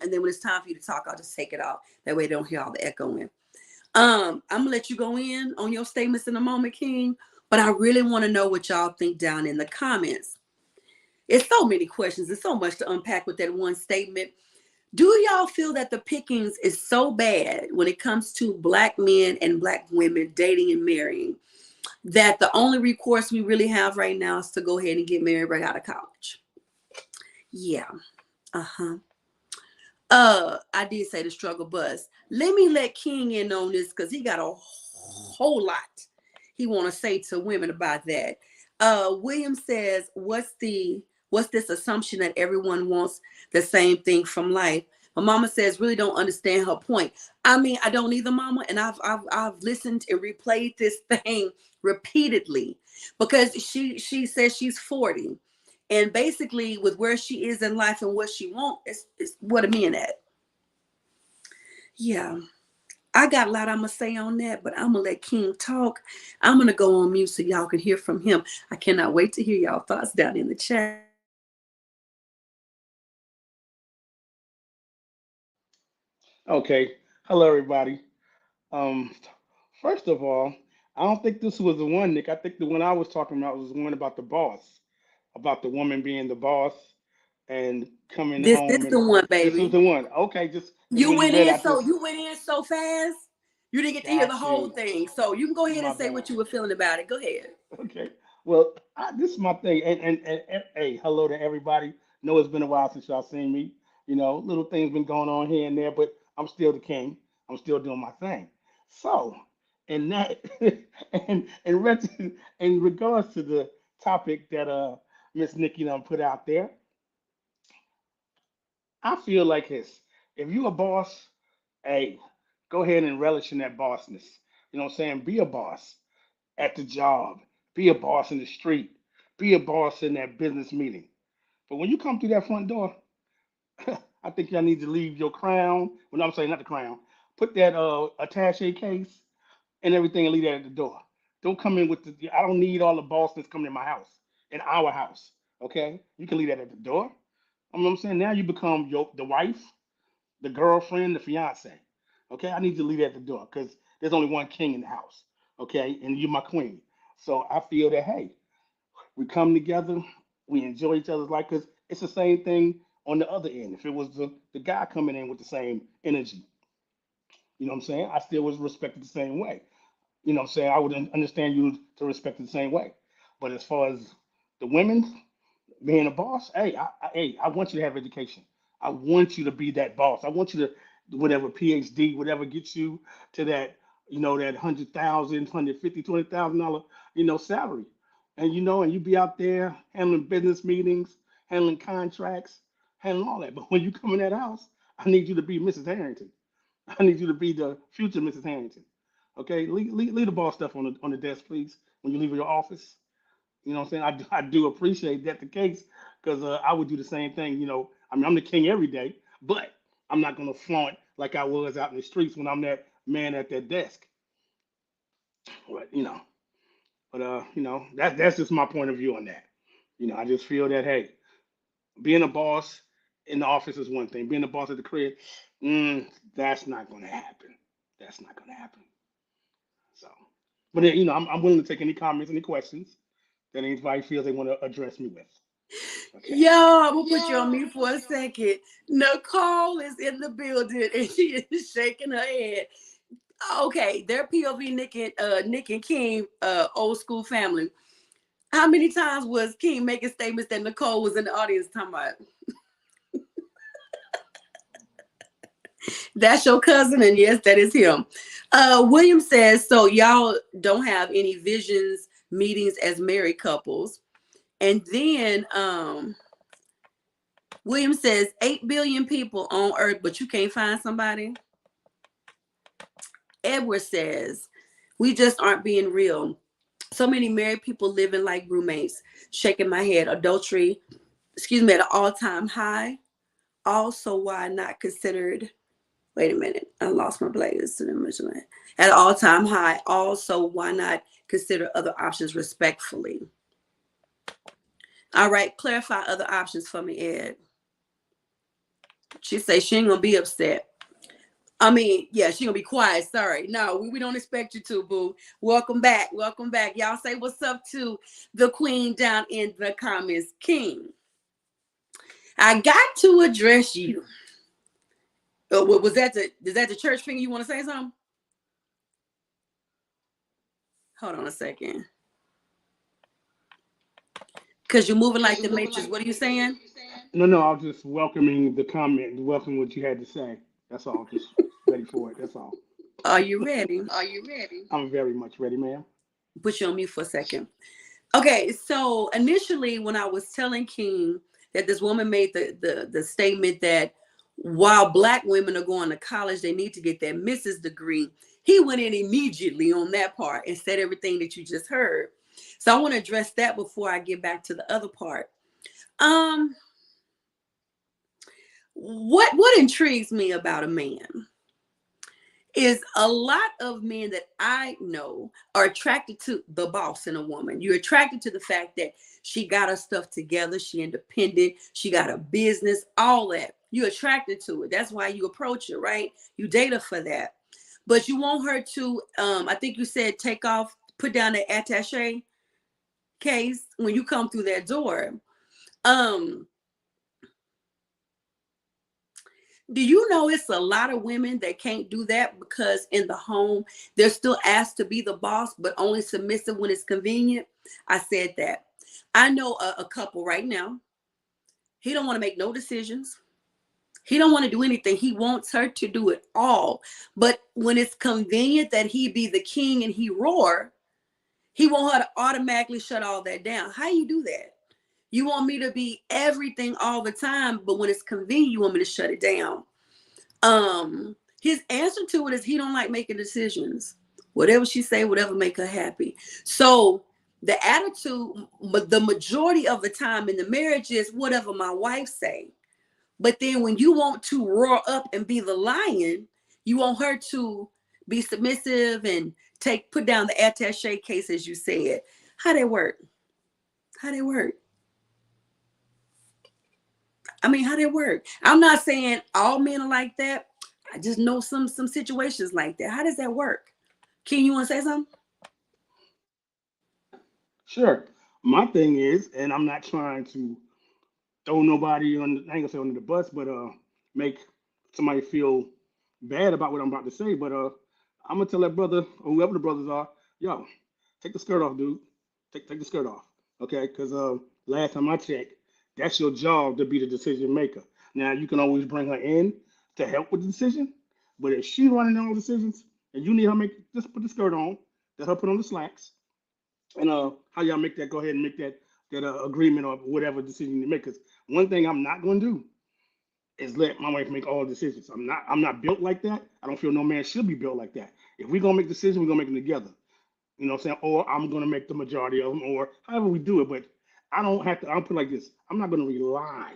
And then when it's time for you to talk, I'll just take it off. That way they don't hear all the echoing. I'm gonna let you go in on your statements in a moment, King. But I really want to know what y'all think down in the comments. It's so many questions. There's so much to unpack with that one statement. Do y'all feel that the pickings is so bad when it comes to black men and black women dating and marrying, that the only recourse we really have right now is to go ahead and get married right out of college? Yeah. I did say the struggle bus. Let me let King in on this because he got a whole lot he want to say to women about that. William says, what's this assumption that everyone wants the same thing from life? My mama says, really don't understand her point. I mean, I don't either, mama. And I've listened and replayed this thing repeatedly because she says she's 40. And basically with where she is in life and what she wants is what a man at. Yeah. I got a lot I'm going to say on that, but I'm going to let King talk. I'm going to go on mute so y'all can hear from him. I cannot wait to hear y'all thoughts down in the chat. Okay. Hello, everybody. Um, First of all, I don't think this was the one, Nick. I think the one I was talking about was the one about the boss, about the woman being the boss and coming This home. the And one, this was baby. the one. Okay, just because You when you went read, in I so just you went in so fast. You didn't get to hear the got whole you. thing. So you can go ahead and My say bad. what you were feeling about it. Go ahead. Okay. Well, this is my thing. And hey, hello to everybody. Know it's been a while since y'all seen me. Little things been going on here and there, but I'm still the king. I'm still doing my thing. So, in that, and in regards to the topic that Miss Nikki done put out there, I feel like this. If you a boss, hey, go ahead and relish in that bossness. You know what I'm saying? Be a boss at the job, be a boss in the street, be a boss in that business meeting. But when you come through that front door, I think y'all need to leave your crown. Well, no, I'm saying not the crown. Put that attache case and everything and leave that at the door. Don't come in with the. I don't need all the bossness coming in my house, in our house. Okay, you can leave that at the door. You know what I'm saying? Now you become the wife, the girlfriend, the fiance. Okay, I need you to leave that at the door because there's only one king in the house. Okay, and you're my queen. So I feel that hey, we come together, we enjoy each other's life because it's the same thing on the other end. If it was the guy coming in with the same energy, you know what I'm saying? I still was respected the same way. You know what I'm saying? I would understand you to respect it the same way. But as far as the women being a boss, hey, I want you to have education. I want you to be that boss. I want you to whatever PhD, whatever gets you to that, that 100,000, 150, $20,000, salary. And and you be out there handling business meetings, handling contracts, handling all that. But when you come in that house, I need you to be Mrs. Harrington. I need you to be the future Mrs. Harrington. Okay, leave the ball stuff on the desk, please. When you leave your office, you know what I'm saying. I do appreciate that the case because I would do the same thing. I mean, I'm the king every day, but I'm not gonna flaunt like I was out in the streets when I'm that man at that desk. But that's just my point of view on that. I just feel that hey, being a boss in the office is one thing. Being a boss at the crib, that's not gonna happen. That's not gonna happen. So, but I'm willing to take any comments, any questions that anybody feels they want to address me with. Okay. Yo, I'm gonna put you on mute for a second. Nicole is in the building and she is shaking her head. Okay, they're POV Nick and King, old school family. How many times was King making statements that Nicole was in the audience talking about? That's your cousin, and yes, that is him. William says, so y'all don't have any visions meetings as married couples. And then William says 8 billion people on earth, but you can't find somebody. Edward says, we just aren't being real. So many married people living like roommates. Shaking my head. Adultery, at an all-time high. Also, why not considered? Wait a minute, I lost my place. At an all-time high. Also, why not consider other options respectfully? All right, clarify other options for me, Ed. She says she ain't gonna be upset. I mean, yeah, she gonna be quiet. Sorry. No, we don't expect you to, boo. Welcome back. Welcome back. Y'all say what's up to the queen down in the comments. King, I got to address you. Oh, was that the church finger? You want to say something? Hold on a second. Because you're moving like the Matrix. What are you saying? No, I was just welcoming the comment, welcoming what you had to say. That's all. Just ready for it. That's all. Are you ready? I'm very much ready, ma'am. Put you on mute for a second. Okay, so initially when I was telling King that this woman made the statement that while Black women are going to college, they need to get their Mrs. degree, he went in immediately on that part and said everything that you just heard. So I want to address that before I get back to the other part. What intrigues me about a man is a lot of men that I know are attracted to the boss in a woman. You're attracted to the fact that she got her stuff together, she independent, she got a business, all that. You're attracted to it. That's why you approach her, right? You date her for that. But you want her to, I think you said take off, put down the attaché case when you come through that door. Do you know it's a lot of women that can't do that because in the home, they're still asked to be the boss, but only submissive when it's convenient? I said that. I know a couple right now. He don't want to make no decisions. He don't want to do anything. He wants her to do it all. But when it's convenient that he be the king and he roar, he want her to automatically shut all that down. How you do that? You want me to be everything all the time, but when it's convenient, you want me to shut it down. His answer to it is he don't like making decisions. Whatever she say, whatever make her happy. So the attitude, the majority of the time in the marriage is whatever my wife say. But then when you want to roar up and be the lion, you want her to be submissive and put down the attaché case, as you said. How they work? How they work? I mean, how they work? I'm not saying all men are like that. I just know some situations like that. How does that work? Ken, you want to say something? Sure. My thing is, and I'm not trying to throw nobody on, I ain't gonna say under the bus, but make somebody feel bad about what I'm about to say. But I'm gonna tell that brother or whoever the brothers are, yo, take the skirt off, dude. Take the skirt off, okay? Because last time I checked, that's your job to be the decision maker. Now you can always bring her in to help with the decision, but if she's running all decisions and you need her make, just put the skirt on, let her put on the slacks, and how y'all make that? Go ahead and make that agreement or whatever decision you make. Because one thing I'm not going to do is let my wife make all decisions. I'm not built like that. I don't feel no man should be built like that. If we're gonna make decisions, we're gonna make them together. You know what I'm saying? Or I'm gonna make the majority of them, or however we do it. But I don't have to. I'll put it like this. I'm not gonna rely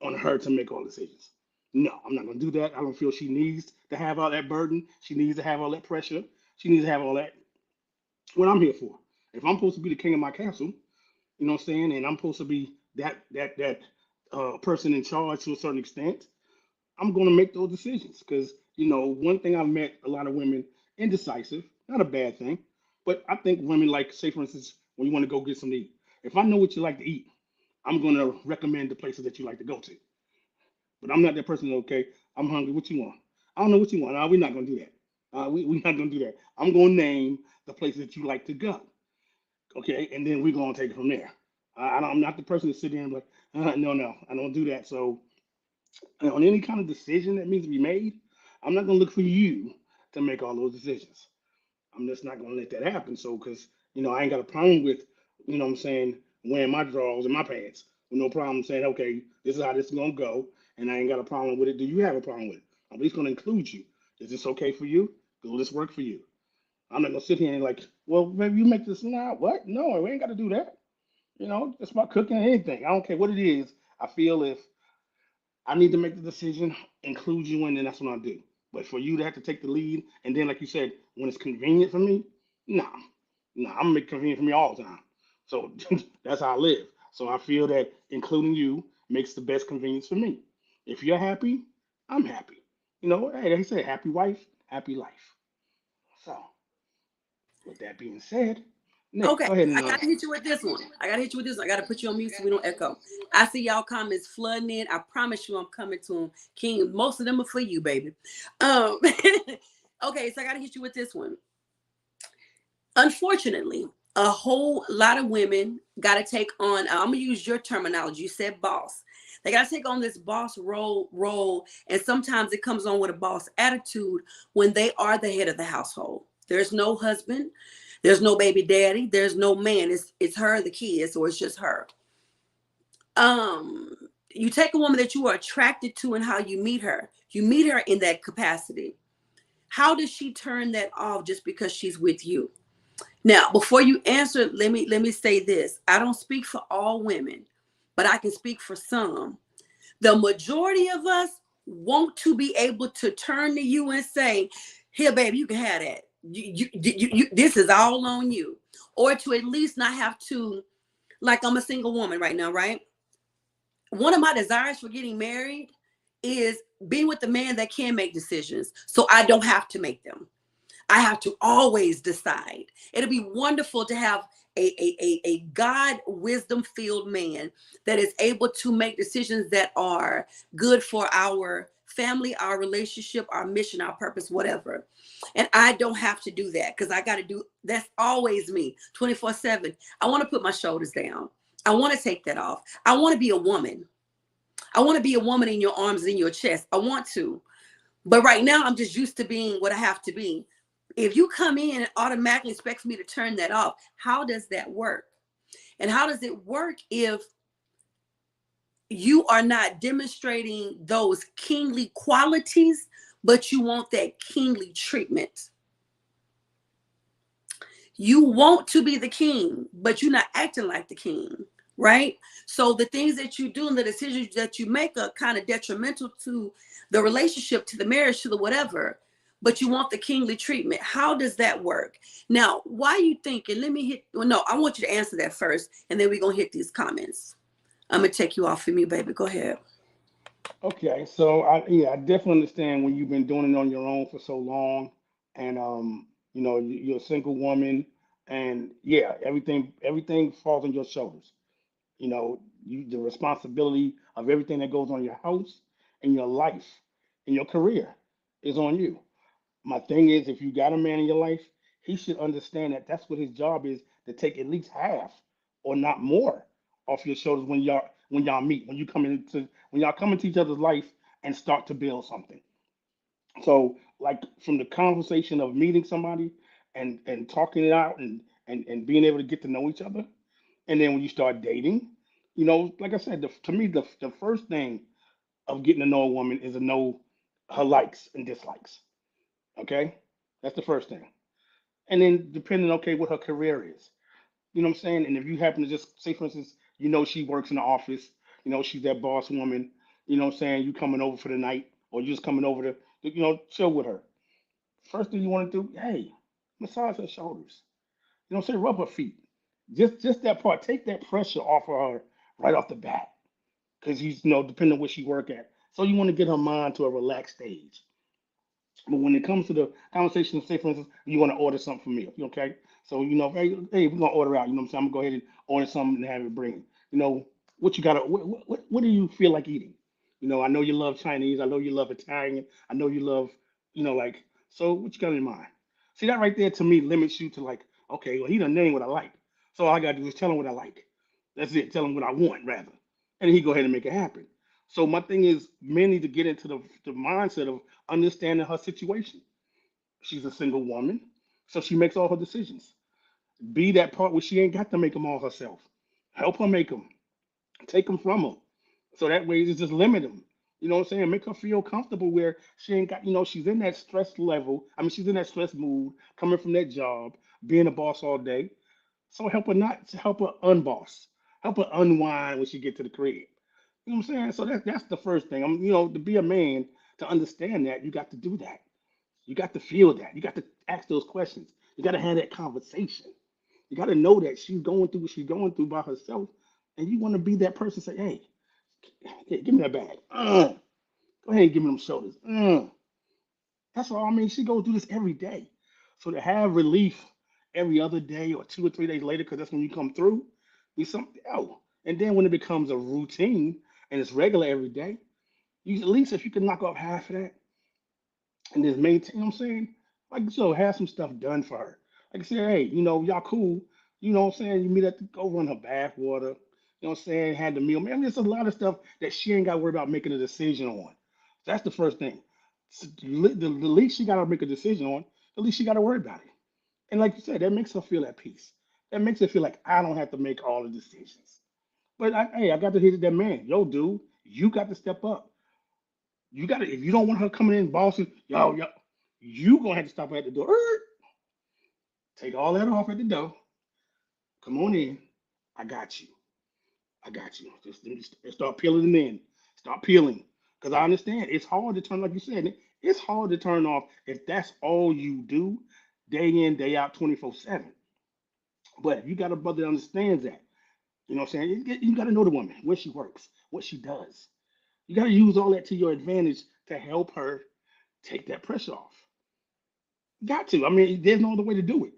on her to make all decisions. No, I'm not gonna do that. I don't feel she needs to have all that burden. She needs to have all that pressure. She needs to have all that. What I'm here for. If I'm supposed to be the king of my castle, you know what I'm saying, and I'm supposed to be that person in charge to a certain extent, I'm going to make those decisions because one thing I've met a lot of women indecisive, not a bad thing, but I think women like, say for instance, when you want to go get something to eat. If I know what you like to eat, I'm going to recommend the places that you like to go to. But I'm not that person. Okay, I'm hungry. What you want? I don't know what you want. We're not going to do that. We're not going to do that. I'm going to name the places that you like to go. Okay, and then we're gonna take it from there. I'm not the person to sit there and be like, no, no, I don't do that. So on any kind of decision that needs to be made, I'm not gonna look for you to make all those decisions. I'm just not gonna let that happen. So, because I ain't got a problem with, what I'm saying, wearing my drawers and my pants. With no problem saying, okay, this is how this is gonna go, and I ain't got a problem with it. Do you have a problem with it? I'm at least gonna include you. Is this okay for you? Will this work for you? I'm not gonna sit here and like, well, maybe you make this now. What? No, we ain't got to do that. It's about cooking or anything. I don't care what it is. I feel if I need to make the decision, include you in, then that's what I'll do. But for you to have to take the lead, and then like you said, when it's convenient for me, nah, nah, I'm gonna make it convenient for me all the time. So that's how I live. So I feel that including you makes the best convenience for me. If you're happy, I'm happy. Hey, they say happy wife, happy life. So with that being said, Nick, Okay, go ahead and I gotta hit you with this one. I gotta hit you with this one. I gotta put you on mute so we don't echo. I see y'all comments flooding in. I promise you I'm coming to them. King, most of them are for you, baby. Um, okay, so I gotta hit you with this one. Unfortunately, a whole lot of women gotta take on, I'm gonna use your terminology. You said boss. They gotta take on this boss role, and sometimes it comes on with a boss attitude when they are the head of the household. There's no husband, there's no baby daddy, there's no man. It's her, the kids, or it's just her. You take a woman that you are attracted to and how you meet her. You meet her in that capacity. How does she turn that off just because she's with you? Now, before you answer, let me say this. I don't speak for all women, but I can speak for some. The majority of us want to be able to turn to you and say, "Here, baby, you can have that. This is all on you," or to at least not have to. Like, I'm a single woman right now, right? One of my desires for getting married is being with the man that can make decisions, so I don't have to make them. I have to always decide. It'll be wonderful to have a God wisdom filled man that is able to make decisions that are good for our family, our relationship, our mission, our purpose, whatever. And I don't have to do that because I got to do that's always me 24/7. I want to put my shoulders down. I want to take that off. I want to be a woman. I want to be a woman in your arms, in your chest. I want to. But right now, I'm just used to being what I have to be. If you come in and automatically expect me to turn that off, how does that work? And how does it work if you are not demonstrating those kingly qualities, but you want that kingly treatment? You want to be the king, but you're not acting like the king, right? So the things that you do and the decisions that you make are kind of detrimental to the relationship, to the marriage, to the whatever, but you want the kingly treatment. How does that work? Now, why are you thinking, let me hit, well, no, I want you to answer that first, and then we're going to hit these comments. I'm going to take you off for me, baby. Go ahead. Okay, so I definitely understand when you've been doing it on your own for so long, and you're a single woman, and yeah, everything falls on your shoulders. The responsibility of everything that goes on your house and your life and your career is on you. My thing is, if you got a man in your life, he should understand that that's what his job is, to take at least half or not more off your shoulders when y'all meet, when y'all come into each other's life and start to build something. So, like, from the conversation of meeting somebody and talking it out and being able to get to know each other, and then when you start dating, like I said, to me, the first thing of getting to know a woman is to know her likes and dislikes. Okay, that's the first thing. And then depending, okay, what her career is, what I'm saying. And if you happen to just say, for instance, she works in the office, she's that boss woman, what I'm saying, you coming over for the night, or you just coming over to, chill with her. First thing you want to do, hey, massage her shoulders. Say rub her feet. Just that part. Take that pressure off of her right off the bat, because depending on where she work at. So you want to get her mind to a relaxed stage. But when it comes to the conversation, say for instance, you want to order something for me, okay? So hey, we're gonna order out. I'm saying, I'm gonna go ahead and order something and have it bring. What you gotta, what do you feel like eating? I know you love Chinese. I know you love Italian. I know you love, like. So what you got in mind? See, that right there to me limits you to, like, okay, well, he done named what I like. So all I gotta do is tell him what I like. That's it. Tell him what I want, rather, and he go ahead and make it happen. So my thing is, men need to get into the mindset of understanding her situation. She's a single woman, so she makes all her decisions. Be that part where she ain't got to make them all herself. Help her make them. Take them from her. So that way, it's just limit them. You know what I'm saying? Make her feel comfortable where she ain't got, she's in that stress level. I mean, she's in that stress mood, coming from that job, being a boss all day. So help her unboss, help her unwind when she get to the crib. You know what I'm saying? So that's the first thing. To be a man, to understand that, you got to do that. You got to feel that. You got to ask those questions. You got to have that conversation. You got to know that she's going through what she's going through by herself, and you want to be that person. Say, hey, give me that bag. Go ahead and give me them shoulders. That's all. I mean, she goes through this every day. So to have relief every other day or 2 or 3 days later, because that's when you come through, be something else. And then when it becomes a routine and it's regular every day, you at least if you can knock off half of that and just maintain, you know what I'm saying? Like, so have some stuff done for her. Like I said, hey, y'all cool. You know what I'm saying? You meet at the, go run her bath water. You know what I'm saying? Had the meal. Man, I mean, there's a lot of stuff that she ain't got to worry about making a decision on. That's the first thing. So the least she got to make a decision on, the least she got to worry about it. And like you said, that makes her feel at peace. That makes her feel like I don't have to make all the decisions. But I got to hit that man. Yo, dude, you got to step up. You got to, if you don't want her coming in bossing, yo, you gonna have to stop her at the door. Take all that off at the door. Come on in. I got you. I got you. Just start peeling them in. Start peeling. Because I understand it's hard to turn, like you said, it's hard to turn off if that's all you do, day in, day out, 24/7. But if you got a brother that understands that, you know what I'm saying? You got to know the woman, where she works, what she does. You got to use all that to your advantage to help her take that pressure off. Got to. I mean, there's no other way to do it.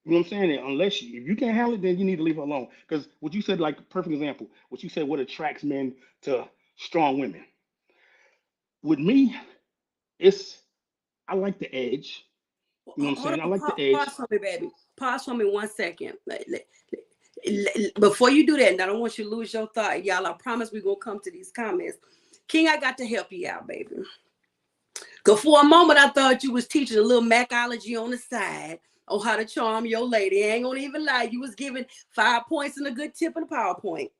You know what I'm saying? Unless if you can't handle it, then you need to leave her alone. Because what you said, like perfect example, what you said, what attracts men to strong women. With me, it's I like the edge. You know what I'm Hold saying? I on, like the edge. pause for me, baby. Pause for me 1 second. Before you do that, and I don't want you to lose your thought, y'all. I promise we're gonna come to these comments. King, I got to help you out, baby. Because for a moment, I thought you was teaching a little Macology on the side on how to charm your lady. I ain't gonna even lie, you was giving 5 points and a good tip in the PowerPoint.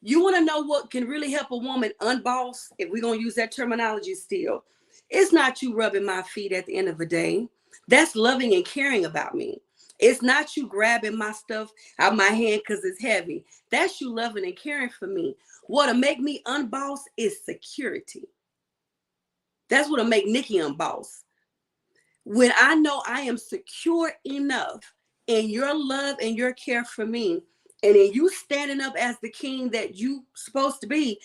You want to know what can really help a woman unboss, if we're going to use that terminology still? It's not you rubbing my feet at the end of the day. That's loving and caring about me. It's not you grabbing my stuff out my hand because it's heavy. That's you loving and caring for me. What'll make me unboss is security. That's what'll make Nikki unboss. When I know I am secure enough in your love and your care for me, and in you standing up as the king that you supposed to be,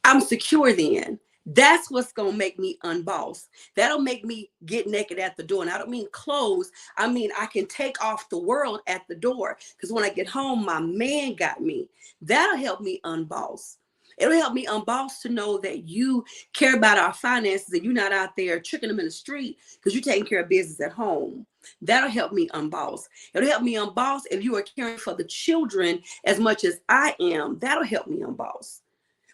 I'm secure then. That's what's gonna make me unboss. That'll make me get naked at the door. And I don't mean clothes. I mean I can take off the world at the door. Because when I get home, my man got me. That'll help me unboss. It'll help me unboss to know that you care about our finances and you're not out there tricking them in the street because you're taking care of business at home. That'll help me unboss. It'll help me unboss if you are caring for the children as much as I am. That'll help me unboss.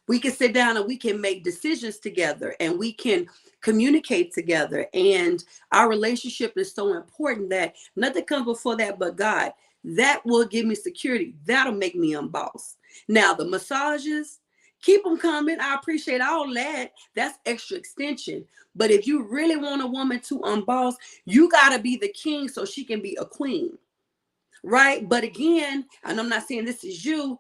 We can sit down and we can make decisions together and we can communicate together. And our relationship is so important that nothing comes before that but God. That will give me security. That'll make me unboss. Now, the massages, keep them coming. I appreciate all that. That's extra extension. But if you really want a woman to unboss, you got to be the king so she can be a queen. Right? But again, and I'm not saying this is you,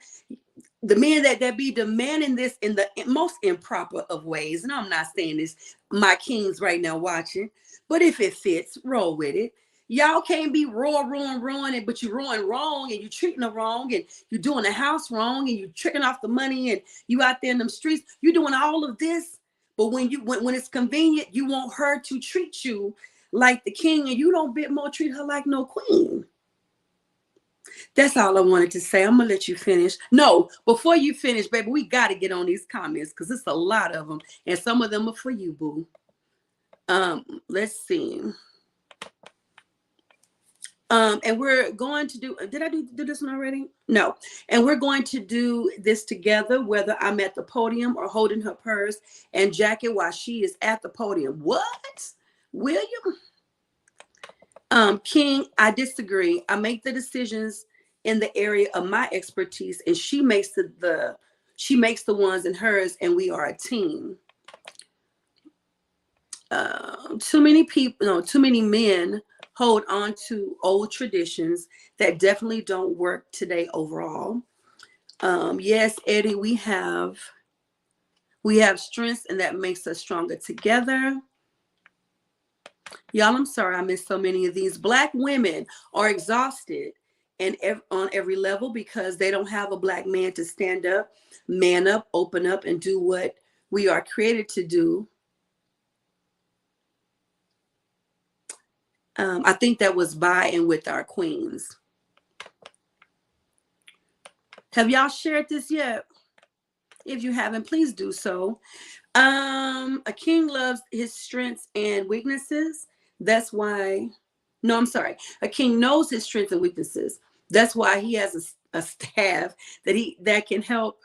the men that be demanding this in the most improper of ways, and I'm not saying this, my kings right now watching, but if it fits, roll with it. Y'all can't be ruining, but you're ruining wrong and you're treating her wrong and you're doing the house wrong and you're tricking off the money and you out there in them streets, you're doing all of this. But when it's convenient, you want her to treat you like the king and you don't bit more treat her like no queen. That's all I wanted to say. I'm going to let you finish. No, before you finish, baby, we got to get on these comments because it's a lot of them. And some of them are for you, boo. Let's see. And we're going to do, did I do this one already? No. And we're going to do this together, whether I'm at the podium or holding her purse and jacket while she is at the podium. What? William? King, I disagree. I make the decisions in the area of my expertise, and she makes the ones in hers, and we are a team. Too many people, no, too many men hold on to old traditions that definitely don't work today overall. Yes, Eddie, we have strengths, and that makes us stronger together. Y'all, I'm sorry I missed so many of these. Black women are exhausted and on every level because they don't have a Black man to stand up, man up, open up, and do what we are created to do. I think that was by and with our queens. Have y'all shared this yet? If you haven't, please do so. A king loves his strengths and weaknesses. That's why, no, I'm sorry. A king knows his strengths and weaknesses. That's why he has a staff that can help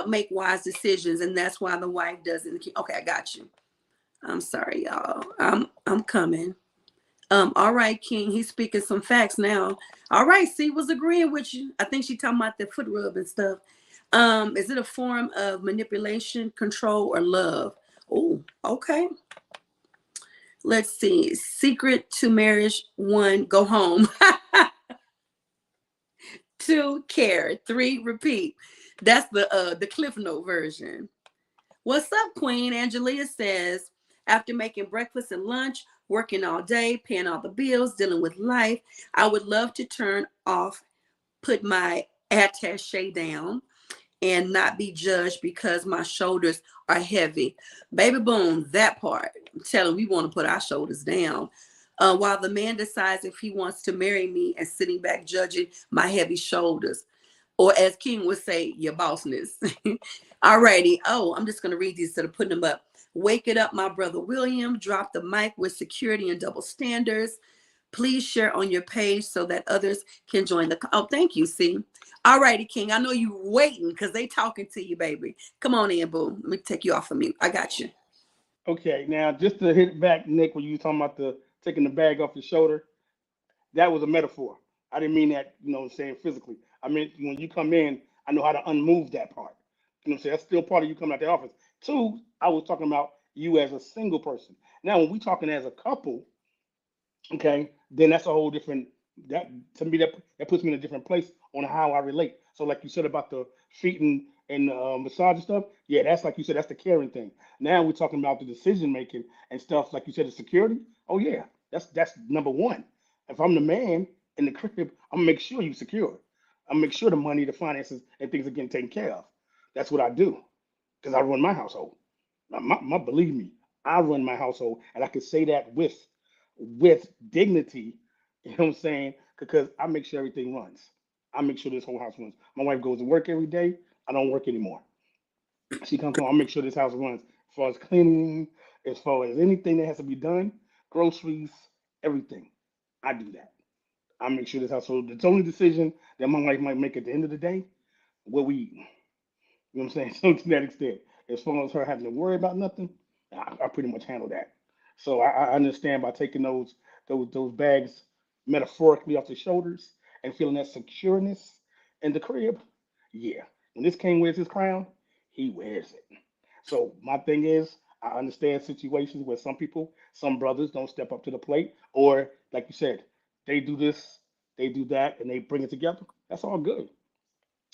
make wise decisions, and that's why the wife does it. Okay, I got you. I'm sorry, y'all. I'm coming. All right, King. He's speaking some facts now. All right, C was agreeing with you. I think she talking about the foot rub and stuff. Is it a form of manipulation, control, or love? Oh, okay. Let's see. Secret to marriage: 1, go home. 2, care. 3, repeat. That's the Cliff Note version. What's up, Queen? Angelia says, after making breakfast and lunch, working all day, paying all the bills, dealing with life, I would love to turn off, put my attaché down, and not be judged because my shoulders are heavy. Baby boom, that part. I'm telling we want to put our shoulders down. While the man decides if he wants to marry me and sitting back judging my heavy shoulders. Or as King would say, your bossness. Alrighty. Oh, I'm just going to read these instead of putting them up. Wake it up, my brother William. Drop the mic with security and double standards. Please share on your page so that others can join the. Oh, thank you. See. Alrighty, King. I know you waiting because they talking to you, baby. Come on in, boo. Let me take you off of mute. I got you. Okay, now just to hit back, Nick, when you were talking about the taking the bag off your shoulder, that was a metaphor. I didn't mean that, you know what I'm saying, physically. I meant when you come in, I know how to unmove that part. You know what I'm saying? That's still part of you coming out the office. Two, I was talking about you as a single person. Now, when we talking as a couple, okay, then that's a whole different, that to me that puts me in a different place on how I relate. So like you said about the feet and massage and stuff, yeah, that's like you said, that's the caring thing. Now we're talking about the decision making and stuff like you said, the security. Oh yeah, that's number one. If I'm the man in the crib, I'm gonna make sure you secure. I'm gonna make sure the money, the finances, and things are getting taken care of. That's what I do because I run my household. Believe me, I run my household, and I can say that with dignity. You know what I'm saying? Because I make sure everything runs. I make sure this whole house runs. My wife goes to work every day. I don't work anymore. She comes home. I make sure this house runs as far as cleaning, as far as anything that has to be done, groceries, everything. I do that. I make sure this household. It's the only decision that my wife might make at the end of the day. What we eat. You know what I'm saying? So to that extent, as far as her having to worry about nothing, I pretty much handle that. So I understand by taking those bags metaphorically off the shoulders and feeling that secureness in the crib. Yeah, when this king wears his crown, he wears it. So my thing is, I understand situations where some people, some brothers don't step up to the plate, or like you said, they do this, they do that, and they bring it together. That's all good.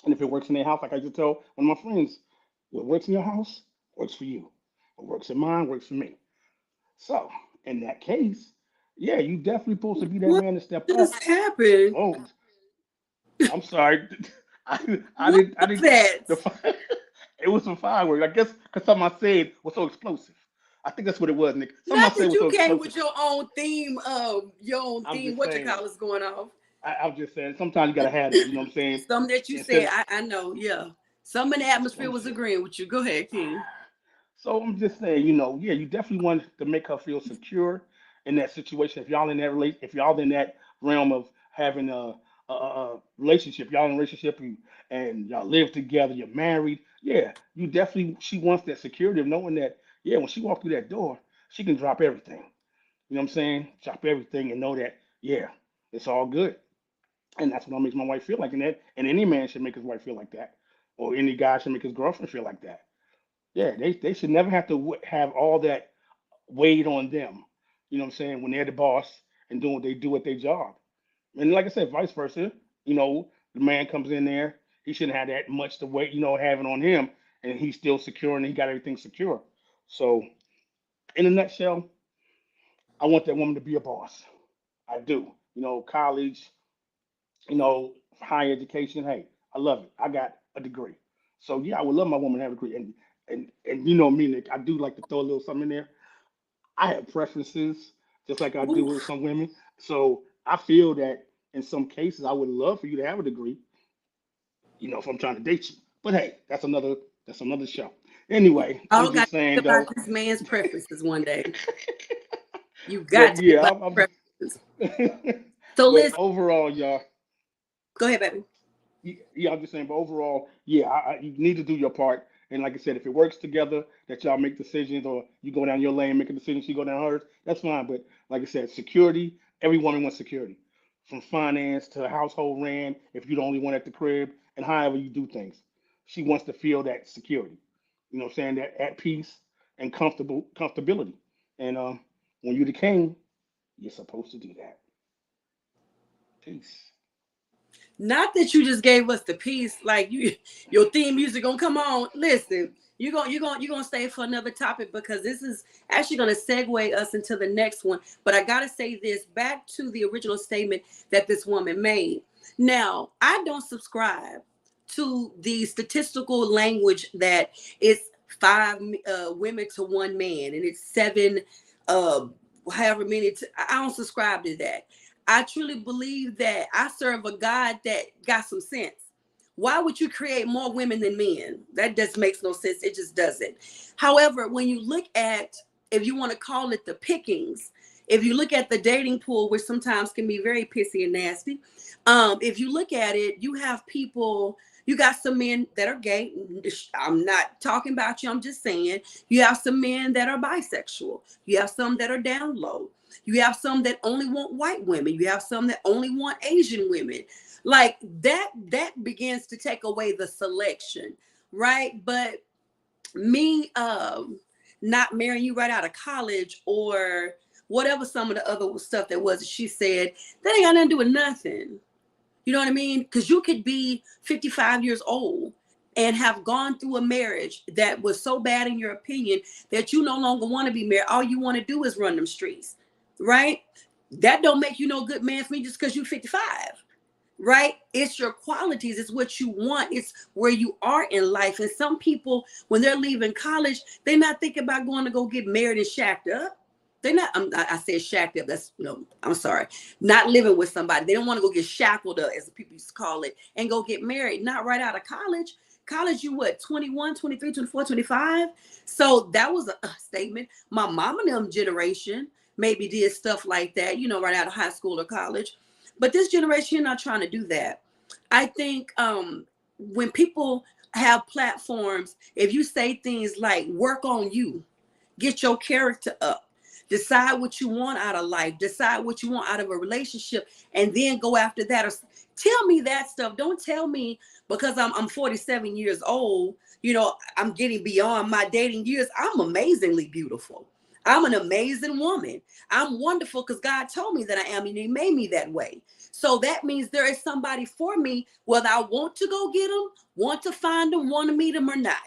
And if it works in their house, like I just tell one of my friends, what works in your house works for you. What works in mine works for me. So in that case, yeah, you definitely supposed to be that What man to step up. just happened? Oh, I'm sorry. What I was didn't. that? The it was some fireworks. I guess because something I said was so explosive. I think that's what it was, Nick. Something Not I said that was you so came explosive. with your own theme, your own I'm theme, just what you saying. call is going off. I'm just saying. Sometimes you gotta have that. You know what I'm saying? Some that you Instead said, of I know, yeah. Some in the that's what atmosphere I'm was saying. agreeing with you. Go ahead, King. So I'm just saying, yeah, you definitely want to make her feel secure in that situation, if y'all in that if y'all in that realm of having a relationship, y'all in a relationship, and y'all live together, you're married, yeah, you definitely, she wants that security of knowing that, yeah, when she walks through that door, she can drop everything. You know what I'm saying? Drop everything and know that, yeah, it's all good. And that's what makes my wife feel like. And any man should make his wife feel like that. Or any guy should make his girlfriend feel like that. Yeah, they should never have to have all that weighed on them. You know what I'm saying? When they're the boss and doing what they do at their job. And like I said, vice versa. The man comes in there, he shouldn't have that much to weight, having on him, and he's still secure and he got everything secure. So, in a nutshell, I want that woman to be a boss. I do. College, higher education. Hey, I love it. I got a degree. So yeah, I would love my woman to have a degree. And me, Nick, I do like to throw a little something in there. I have preferences, just like I do Ooh. with some women. So I feel that in some cases, I would love for you to have a degree, if I'm trying to date you. But hey, that's another show. Anyway, I'm All got just to think saying about though. this man's preferences one day. You got But to think yeah, about preferences. So but listen, overall, y'all. go ahead, baby. Yeah, I'm just saying, but overall, yeah, you need to do your part. And like I said, if it works together, that y'all make decisions, or you go down your lane, make a decision, she go down hers, that's fine. But like I said, security, every woman wants security, from finance to household rent, if you're the only one at the crib, and however you do things. She wants to feel that security. You know what I'm saying? That at peace and comfortability. And when you're the king, you're supposed to do that. Peace. Not that you just gave us the piece, like your theme music gonna come on. Listen, you're gonna stay for another topic because this is actually gonna segue us into the next one. But I gotta say this back to the original statement that this woman made. Now, I don't subscribe to the statistical language that it's five women to one man and it's seven, uh, however many. I don't subscribe to that. I truly believe that I serve a God that got some sense. Why would you create more women than men? That just makes no sense. It just doesn't. However, when you look at, if you want to call it the pickings, if you look at the dating pool, which sometimes can be very pissy and nasty, if you look at it, you have people, you got some men that are gay. I'm not talking about you. I'm just saying you have some men that are bisexual. You have some that are down low. You have some that only want white women. You have some that only want Asian women. Like that begins to take away the selection, right? But me not marrying you right out of college or whatever some of the other stuff that was, she said, that ain't got nothing to do with nothing. You know what I mean? Because you could be 55 years old and have gone through a marriage that was so bad in your opinion that you no longer want to be married. All you want to do is run them streets, right? That don't make you no good man for me just because you're 55, right? It's your qualities. It's what you want. It's where you are in life. And some people, when they're leaving college, they're not thinking about going to go get married and shacked up. They're not, I said shacked up. That's, no, I'm sorry. Not living with somebody. They don't want to go get shackled up, as the people used to call it, and go get married. Not right out of college. College, you what, 21, 23, 24, 25? So that was a statement. My mom and them generation maybe did stuff like that, right out of high school or college. But this generation, you're not trying to do that. I think when people have platforms, if you say things like work on you, get your character up, decide what you want out of life, decide what you want out of a relationship, and then go after that. Or tell me that stuff. Don't tell me because I'm 47 years old, I'm getting beyond my dating years. I'm amazingly beautiful. I'm an amazing woman. I'm wonderful because God told me that I am, and He made me that way. So that means there is somebody for me, whether I want to go get them, want to find them, want to meet them or not.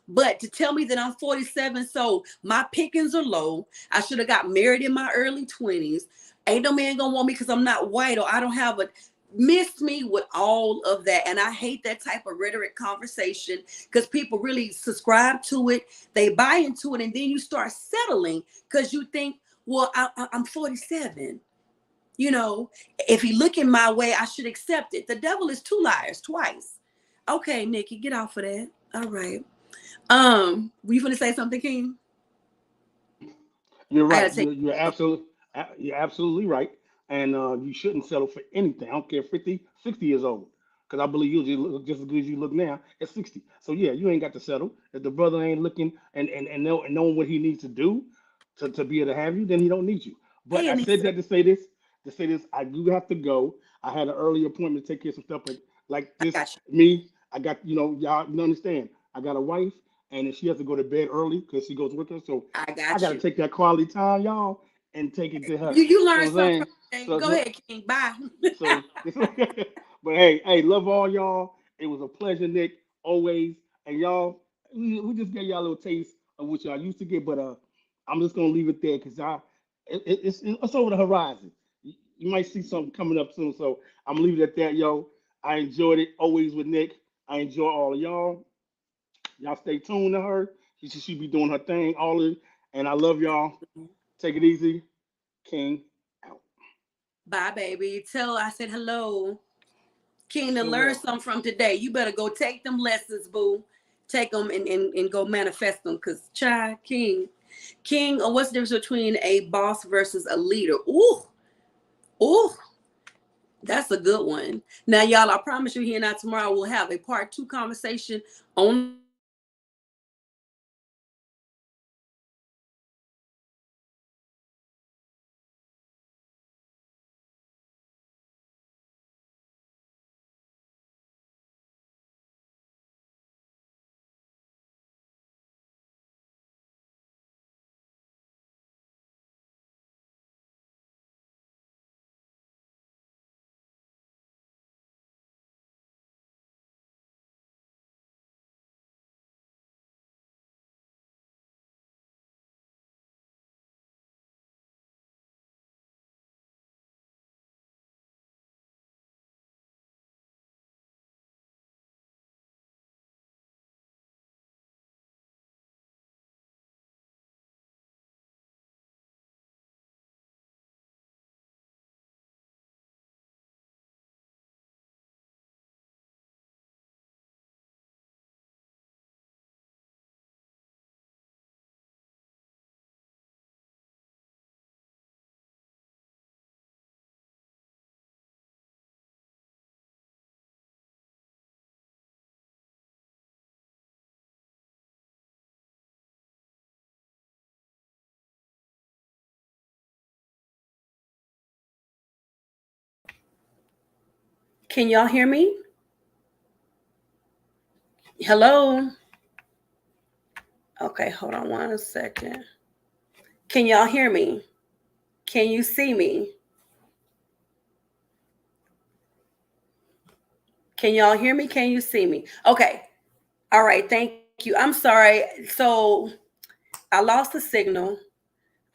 But to tell me that I'm 47, so my pickings are low. I should have got married in my early 20s. Ain't no man gonna want me because I'm not white or I don't have a, miss me with all of that. And I hate that type of rhetoric conversation because people really subscribe to it. They buy into it. And then you start settling because you think, well, I'm 47. If he looking my way, I should accept it. The devil is two liars twice. Okay, Nikki, get off of that. All right. Were you going to say something, King? You're I right. gotta take. You're absolutely You're absolutely right. And you shouldn't settle for anything. I don't care 50, 60 years old. Because I believe you look just as good as you look now at 60. So yeah, you ain't got to settle. If the brother ain't looking and knowing what he needs to do to be able to have you, then he don't need you. But Hey, I said Anissa, that to say this, I do have to go. I had an early appointment to take care of some stuff, but like I this, got you. me, I got, y'all you understand. I got a wife and she has to go to bed early because she goes with her. So I I got gotta you. take that quality time, y'all, and take it to her. You You know learned what I'm something saying? from me. So, Go so, ahead, King. Bye. so, but hey, love all y'all. It was a pleasure, Nick, always. And y'all, we just gave y'all a little taste of what y'all used to get, but I'm just gonna leave it there because it's over the horizon. You might see something coming up soon, so I'm gonna leave it at that, yo. I enjoyed it always with Nick. I enjoy all of y'all. Y'all stay tuned to her. She be doing her thing, all of it. And I love y'all. Take it easy. King out. Bye, baby. Tell her I said hello. King, to Sure learn will. something from today. You better go take them lessons, boo. Take them and go manifest them. Because, King, or what's the difference between a boss versus a leader? Ooh, that's a good one. Now, y'all, I promise you here now tomorrow we'll have a part 2 conversation on Can y'all hear me? Hello? Okay, hold on 1 second. Can y'all hear me? Can you see me? Can y'all hear me? Can you see me? Okay. All right. Thank you. I'm sorry. So I lost the signal.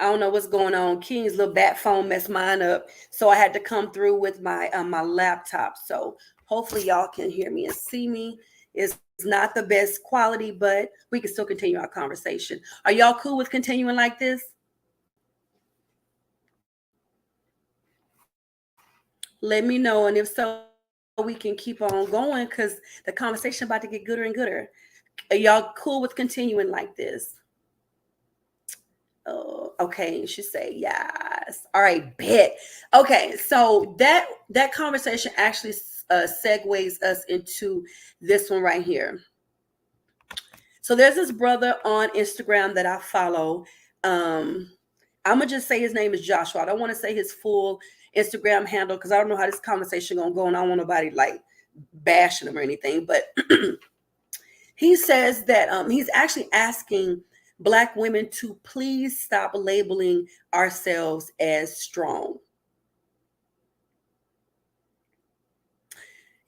I don't know what's going on. King's little bat phone messed mine up. So I had to come through with my laptop. So hopefully y'all can hear me and see me. It's not the best quality, but we can still continue our conversation. Are y'all cool with continuing like this? Let me know. And if so, we can keep on going because the conversation about to get gooder and gooder. Are y'all cool with continuing like this? Oh, okay. You should say yes. All right, bet. Okay, so that conversation actually segues us into this one right here. So there's this brother on Instagram that I follow. Um, I'm gonna just say his name is Joshua. I don't want to say his full Instagram handle because I don't know how this conversation gonna go, and I don't want nobody like bashing him or anything. But he says that he's actually asking Black women to please stop labeling ourselves as strong.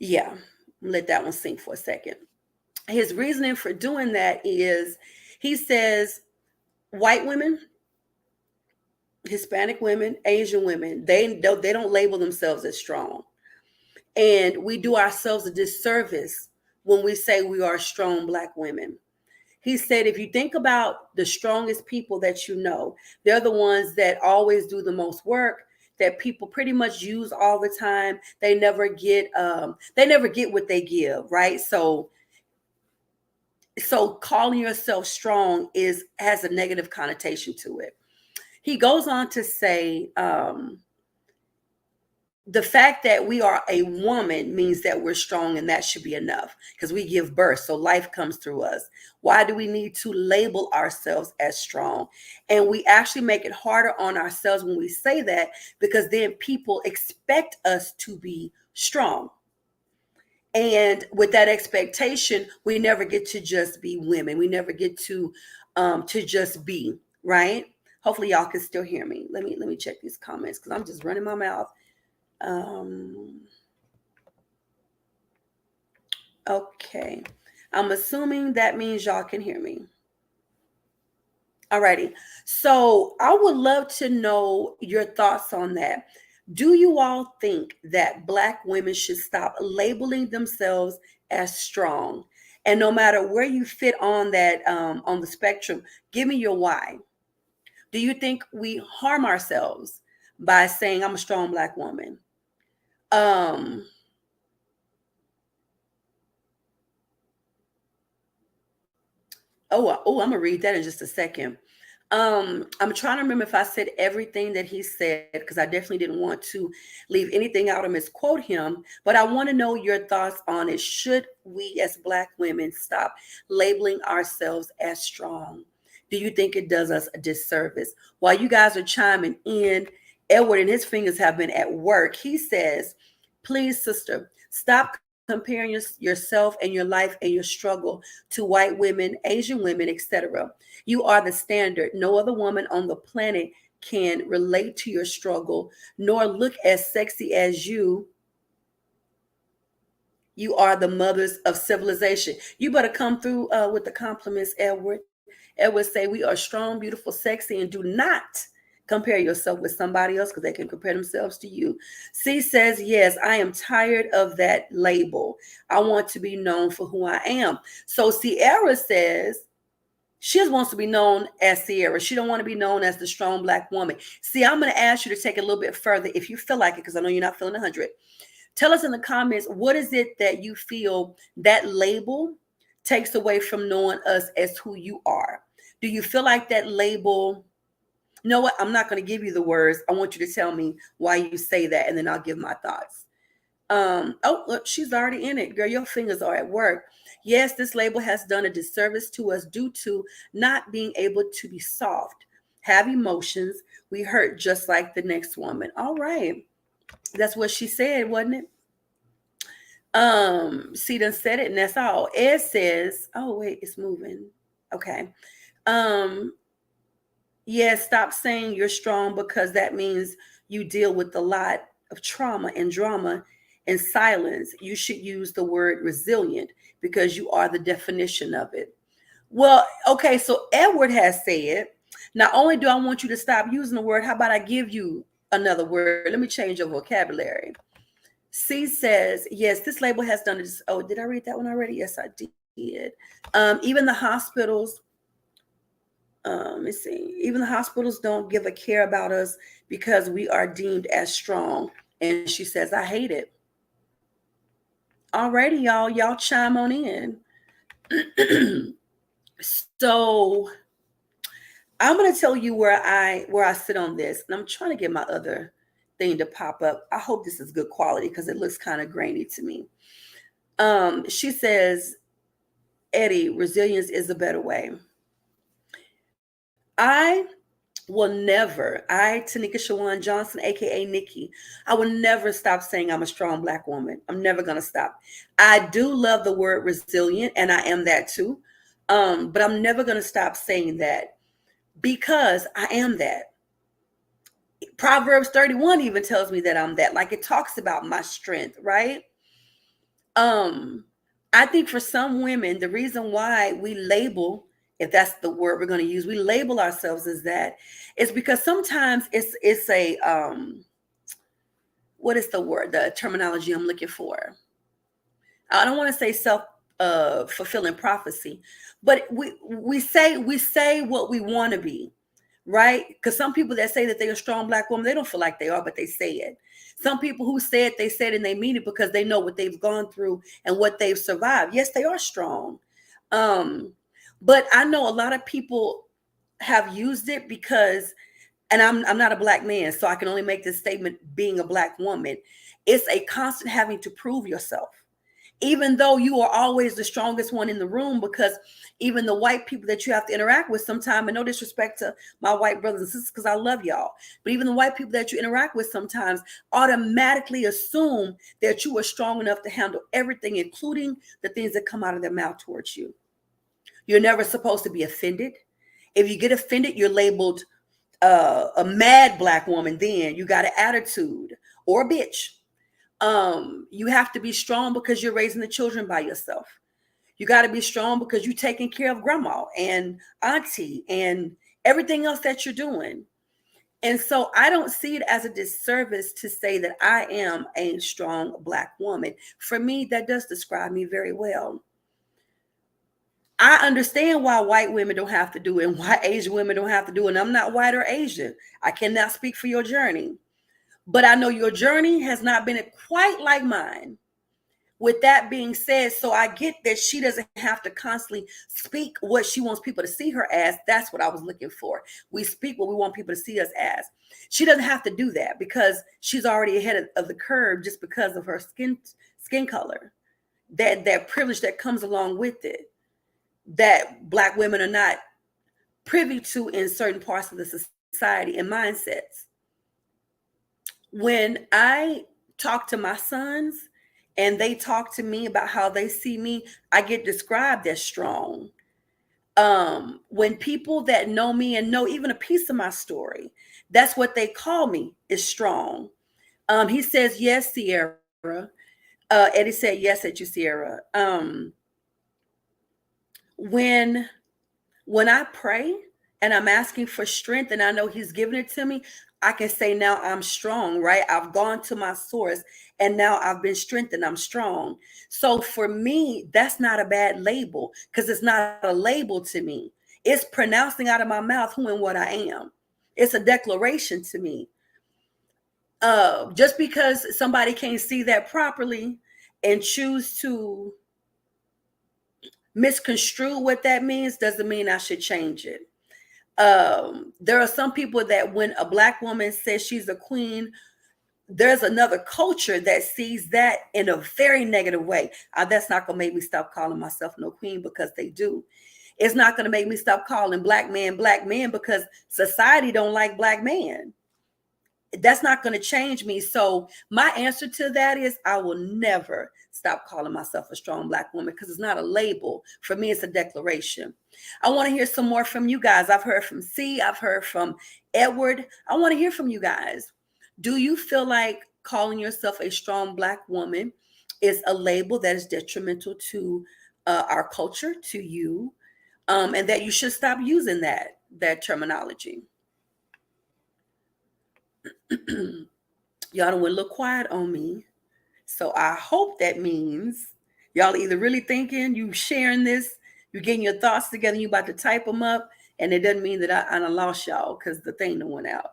Yeah, let that one sink for a second. His reasoning for doing that is he says white women, Hispanic women, Asian women, they don't label themselves as strong. And we do ourselves a disservice when we say we are strong Black women. He said, if you think about the strongest people that you know, they're the ones that always do the most work, that people pretty much use all the time. They never get what they give, right? So calling yourself strong has a negative connotation to it. he goes on to say, the fact that we are a woman means that we're strong, and that should be enough because we give birth. So life comes through us. Why do we need to label ourselves as strong? And we actually make it harder on ourselves when we say that, because then people expect us to be strong. And with that expectation, we never get to just be women. We never get to just be, right? Hopefully y'all can still hear me. Let me check these comments because I'm just running my mouth. Um, okay. I'm assuming that means y'all can hear me. Alrighty. So I would love to know your thoughts on that. Do you all think that Black women should stop labeling themselves as strong? And no matter where you fit on that, on the spectrum, give me your why. Do you think we harm ourselves by saying I'm a strong Black woman? Um, I'm gonna read that in just a second. I'm trying to remember if I said everything that he said because I definitely didn't want to leave anything out or misquote him. But I want to know your thoughts on it. Should we, as Black women, stop labeling ourselves as strong? Do you think it does us a disservice? While you guys are chiming in, Edward and his fingers have been at work. He says, "Please, sister, stop comparing yourself and your life and your struggle to white women, Asian women, etc. You are the standard. No other woman on the planet can relate to your struggle nor look as sexy as you. You are the mothers of civilization." You better come through with the compliments, Edward. Edward say, "We are strong, beautiful, sexy, and do not compare yourself with somebody else because they can compare themselves to you." C says, "Yes, I am tired of that label. I want to be known for who I am." So Sierra says she just wants to be known as Sierra. She don't want to be known as the strong Black woman. See, I'm going to ask you to take it a little bit further if you feel like it, because I know you're not feeling 100. Tell us in the comments, what is it that you feel that label takes away from knowing us as who you are? Do you feel like that label? You know what? I'm not going to give you the words. I want you to tell me why you say that, and then I'll give my thoughts. Oh, look, she's already in it. Girl, your fingers are at work. Yes, this label has done a disservice to us due to not being able to be soft, have emotions. We hurt just like the next woman. All right. That's what she said, wasn't it? She done said it, and that's all. Ed says, oh wait, it's moving. Okay. Um, yeah, stop saying you're strong because that means you deal with a lot of trauma and drama in silence. You should use the word resilient because you are the definition of it. Well, okay, so Edward has said, not only do I want you to stop using the word, how about I give you another word? Let me change your vocabulary. C says, yes, this label has done this. Oh, did I read that one already? Yes, I did. Even the hospitals, let's see, even the hospitals don't give a care about us because we are deemed as strong. And she says, I hate it. Alrighty, y'all chime on in. So I'm gonna tell you where I sit on this, and I'm trying to get my other thing to pop up. I hope this is good quality because it looks kind of grainy to me. She says, Eddie, resilience is a better way. I will never, Tanika Shawan Johnson, aka Nikki, I will never stop saying I'm a strong Black woman. I'm never gonna stop. I do love the word resilient, and I am that too. But I'm never gonna stop saying that because I am that. Proverbs 31 even tells me that I'm that. Like it talks about my strength, right? Um, I think for some women, the reason why we label, if that's the word we're going to use, we label ourselves as that, is because sometimes it's a what is the word, the terminology I'm looking for? I don't want to say self fulfilling prophecy, but we say what we want to be, right? Because some people that say that they're a strong Black woman, they don't feel like they are, but they say it. Some people who say it, they said and they mean it because they know what they've gone through and what they've survived. Yes, they are strong. Um, but I know a lot of people have used it because and I'm not a black man, so I can only make this statement being a black woman. It's a constant having to prove yourself, even though you are always the strongest one in the room, because even the white people that you have to interact with sometimes, and no disrespect to my white brothers and sisters, because I love y'all, but even the white people that you interact with sometimes automatically assume that you are strong enough to handle everything, including the things that come out of their mouth towards you. You're never supposed to be offended. If you get offended, you're labeled a mad black woman. Then you got an attitude or a bitch. You have to be strong because you're raising the children by yourself. You got to be strong because you're taking care of grandma and auntie and everything else that you're doing. And so I don't see it as a disservice to say that I am a strong black woman. For me, that does describe me very well. I understand why white women don't have to do it and why Asian women don't have to do it. And I'm not white or Asian. I cannot speak for your journey. But I know your journey has not been quite like mine. With that being said, so I get that she doesn't have to constantly speak what she wants people to see her as. That's what I was looking for. We speak what we want people to see us as. She doesn't have to do that because she's already ahead of the curve just because of her skin color. That privilege that comes along with it, that black women are not privy to in certain parts of the society and mindsets. When I talk to my sons and they talk to me about how they see me, I get described as strong. When people that know me and know even a piece of my story, that's what they call me, is strong. He says, yes, Sierra. Eddie said, yes, at you, Sierra. When I pray and I'm asking for strength and I know he's giving it to me, I can say now I'm strong, right? I've gone to my source and now I've been strengthened. I'm strong. So for me, that's not a bad label because it's not a label to me. It's pronouncing out of my mouth who and what I am. It's a declaration to me. Just because somebody can't see that properly and choose to misconstrue what that means doesn't mean I should change it. There are some people that when a black woman says she's a queen, there's another culture that sees that in a very negative way. That's not going to make me stop calling myself no queen because they do. It's not going to make me stop calling black man because society don't like black man. That's not going to change me. So my answer to that is I will never stop calling myself a strong black woman because it's not a label. For me, it's a declaration. I want to hear some more from you guys. I've heard from C. I've heard from Edward. I want to hear from you guys. Do you feel like calling yourself a strong black woman is a label that is detrimental to our culture, to you, and that you should stop using that terminology? Y'all done went a little quiet on me. So I hope that means y'all either really thinking, you sharing this, you getting your thoughts together, you about to type them up, and it doesn't mean that I done lost y'all because the thing done went out.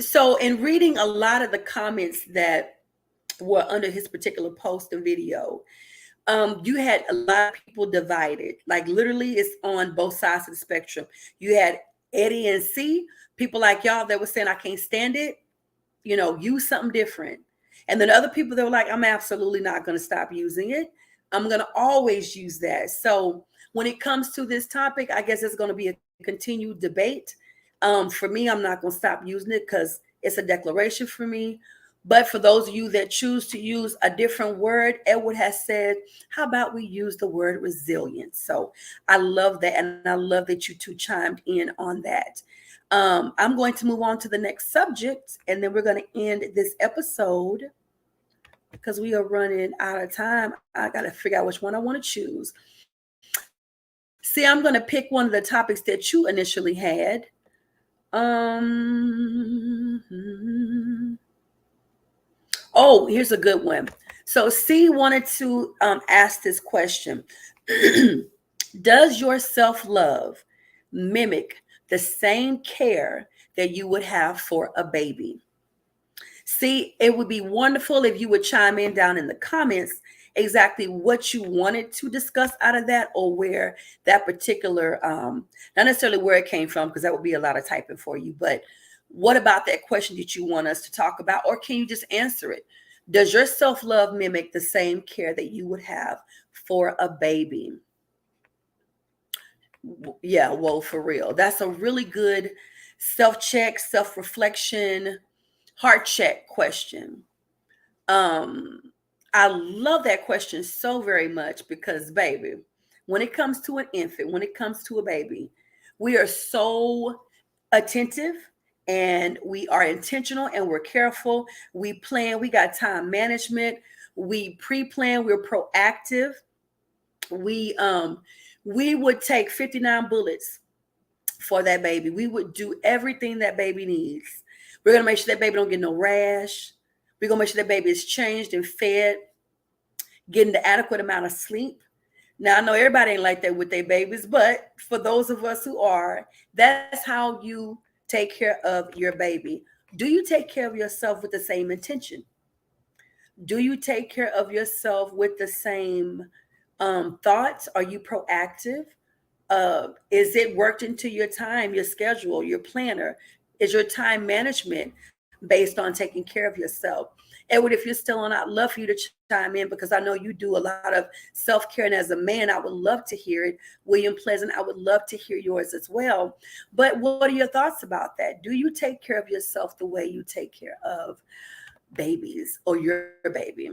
So in reading a lot of the comments that were under his particular post and video, you had a lot of people divided. Like literally it's on both sides of the spectrum. You had Eddie and C, people like y'all that were saying, I can't stand it. Use something different. And then other people that were like, I'm absolutely not going to stop using it. I'm going to always use that. So when it comes to this topic, I guess it's going to be a continued debate. For me, I'm not going to stop using it because it's a declaration for me. But for those of you that choose to use a different word, Edward has said, how about we use the word resilience? So I love that. And I love that you two chimed in on that. I'm going to move on to the next subject, and then we're going to end this episode because we are running out of time. I got to figure out which one I want to choose. See, I'm going to pick one of the topics that you initially had. Oh, here's a good one. So C wanted to ask this question. Does your self-love mimic the same care that you would have for a baby? See, it would be wonderful if you would chime in down in the comments exactly what you wanted to discuss out of that, or where that particular, not necessarily where it came from, because that would be a lot of typing for you, but what about that question did you want us to talk about? Or can you just answer it? Does your self-love mimic the same care that you would have for a baby? Yeah, whoa, for real. That's a really good self-check, self-reflection, heart check question. Um, I love that question so very much because, baby, when it comes to an infant, when it comes to a baby, we are so attentive and we are intentional and we're careful. We plan, we got time management, we pre-plan, we're proactive. We we would take 59 bullets for that baby. We would do everything that baby needs. We're gonna make sure that baby don't get no rash. We're gonna make sure that baby is changed and fed, getting the adequate amount of sleep. Now I know everybody ain't like that with their babies, but for those of us who are, that's how you take care of your baby. Do you take care of yourself with the same intention? Do you take care of yourself with the same thoughts? Are you proactive? Is it worked into your time, your schedule, your planner? Is your time management based on taking care of yourself? Edward, if you're still on, I'd love for you to chime in because I know you do a lot of self-care. And as a man, I would love to hear it. William Pleasant, I would love to hear yours as well. But what are your thoughts about that? Do you take care of yourself the way you take care of babies or your baby?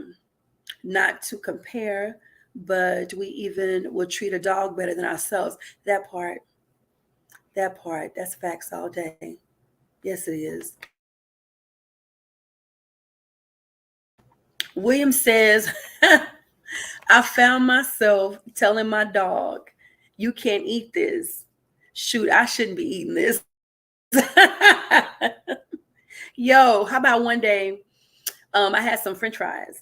Not to compare, but we even will treat a dog better than ourselves. That part, that's facts all day. Yes, it is. William says, I found myself telling my dog, you can't eat this. Shoot, I shouldn't be eating this. Yo, how about one day I had some French fries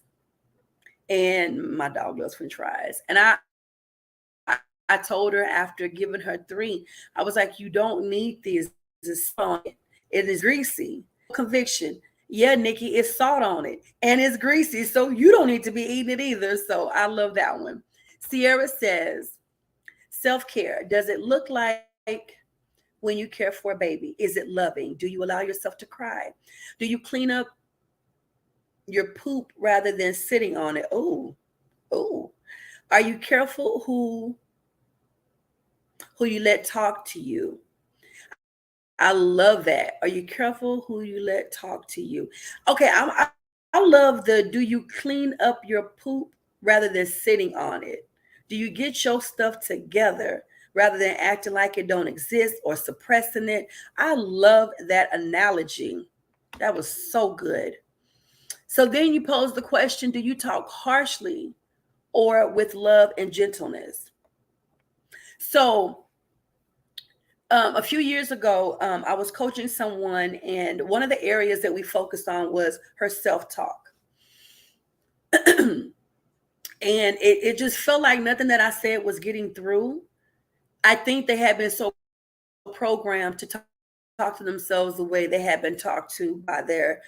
and my dog loves French fries. And I told her after giving her three, I was like, you don't need these. It's on it. It is greasy. Conviction. Yeah, Nikki, it's salt on it and it's greasy. So you don't need to be eating it either. So I love that one. Sierra says, self-care. Does it look like when you care for a baby? Is it loving? Do you allow yourself to cry? Do you clean up your poop rather than sitting on it? Oh. Are you careful who you let talk to you? I love that. Are you careful who you let talk to you? Okay, I love the do you clean up your poop rather than sitting on it? Do you get your stuff together rather than acting like it don't exist or suppressing it? I love that analogy. That was so good. So then you pose the question, do you talk harshly or with love and gentleness? So a few years ago, I was coaching someone, and one of the areas that we focused on was her self talk. And it just felt like nothing that I said was getting through. I think they had been so programmed to talk to themselves the way they had been talked to by their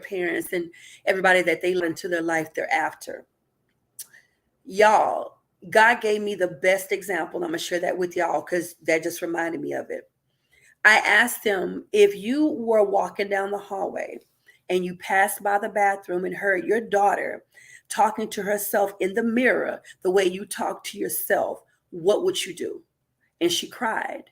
parents and everybody that they let into their life thereafter. Y'all, God gave me the best example. I'm going to share that with y'all because that just reminded me of it. I asked him, if you were walking down the hallway and you passed by the bathroom and heard your daughter talking to herself in the mirror the way you talk to yourself, what would you do? And she cried.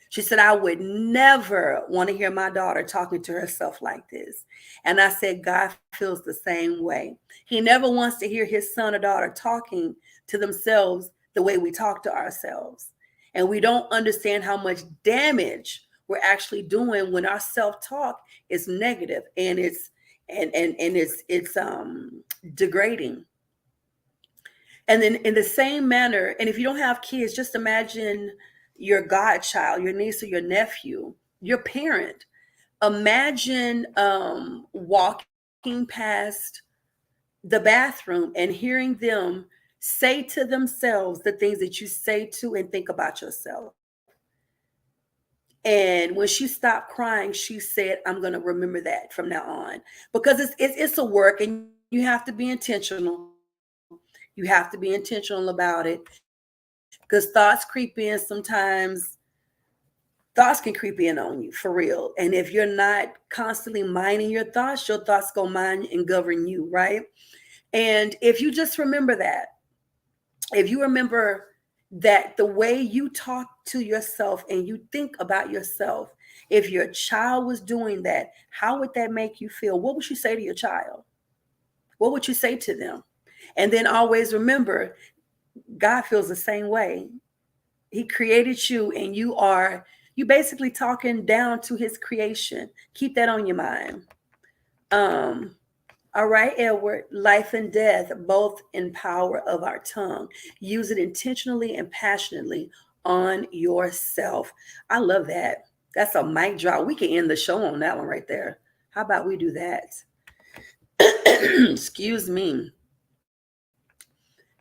She said, I would never want to hear my daughter talking to herself like this. And I said, God feels the same way. He never wants to hear his son or daughter talking to themselves the way we talk to ourselves. And we don't understand how much damage we're actually doing when our self-talk is negative and it's degrading. And then in the same manner, and if you don't have kids, just imagine your godchild, your niece or your nephew, your parent. Imagine walking past the bathroom and hearing them say to themselves the things that you say to and think about yourself. And when she stopped crying, she said, I'm going to remember that from now on because it's a work and you have to be intentional. You have to be intentional about it because thoughts creep in sometimes. Thoughts can creep in on you for real. And if you're not constantly minding your thoughts go mind and govern you, right? And if you just remember that, if you remember that the way you talk to yourself and you think about yourself, if your child was doing that, how would that make you feel? What would you say to your child? What would you say to them? And then always remember, God feels the same way. He created you, and you basically talking down to his creation. Keep that on your mind. Um, all right, Edward, life and death, both in power of our tongue. Use it intentionally and passionately on yourself. I love that. That's a mic drop. We can end the show on that one right there. How about we do that? Excuse me.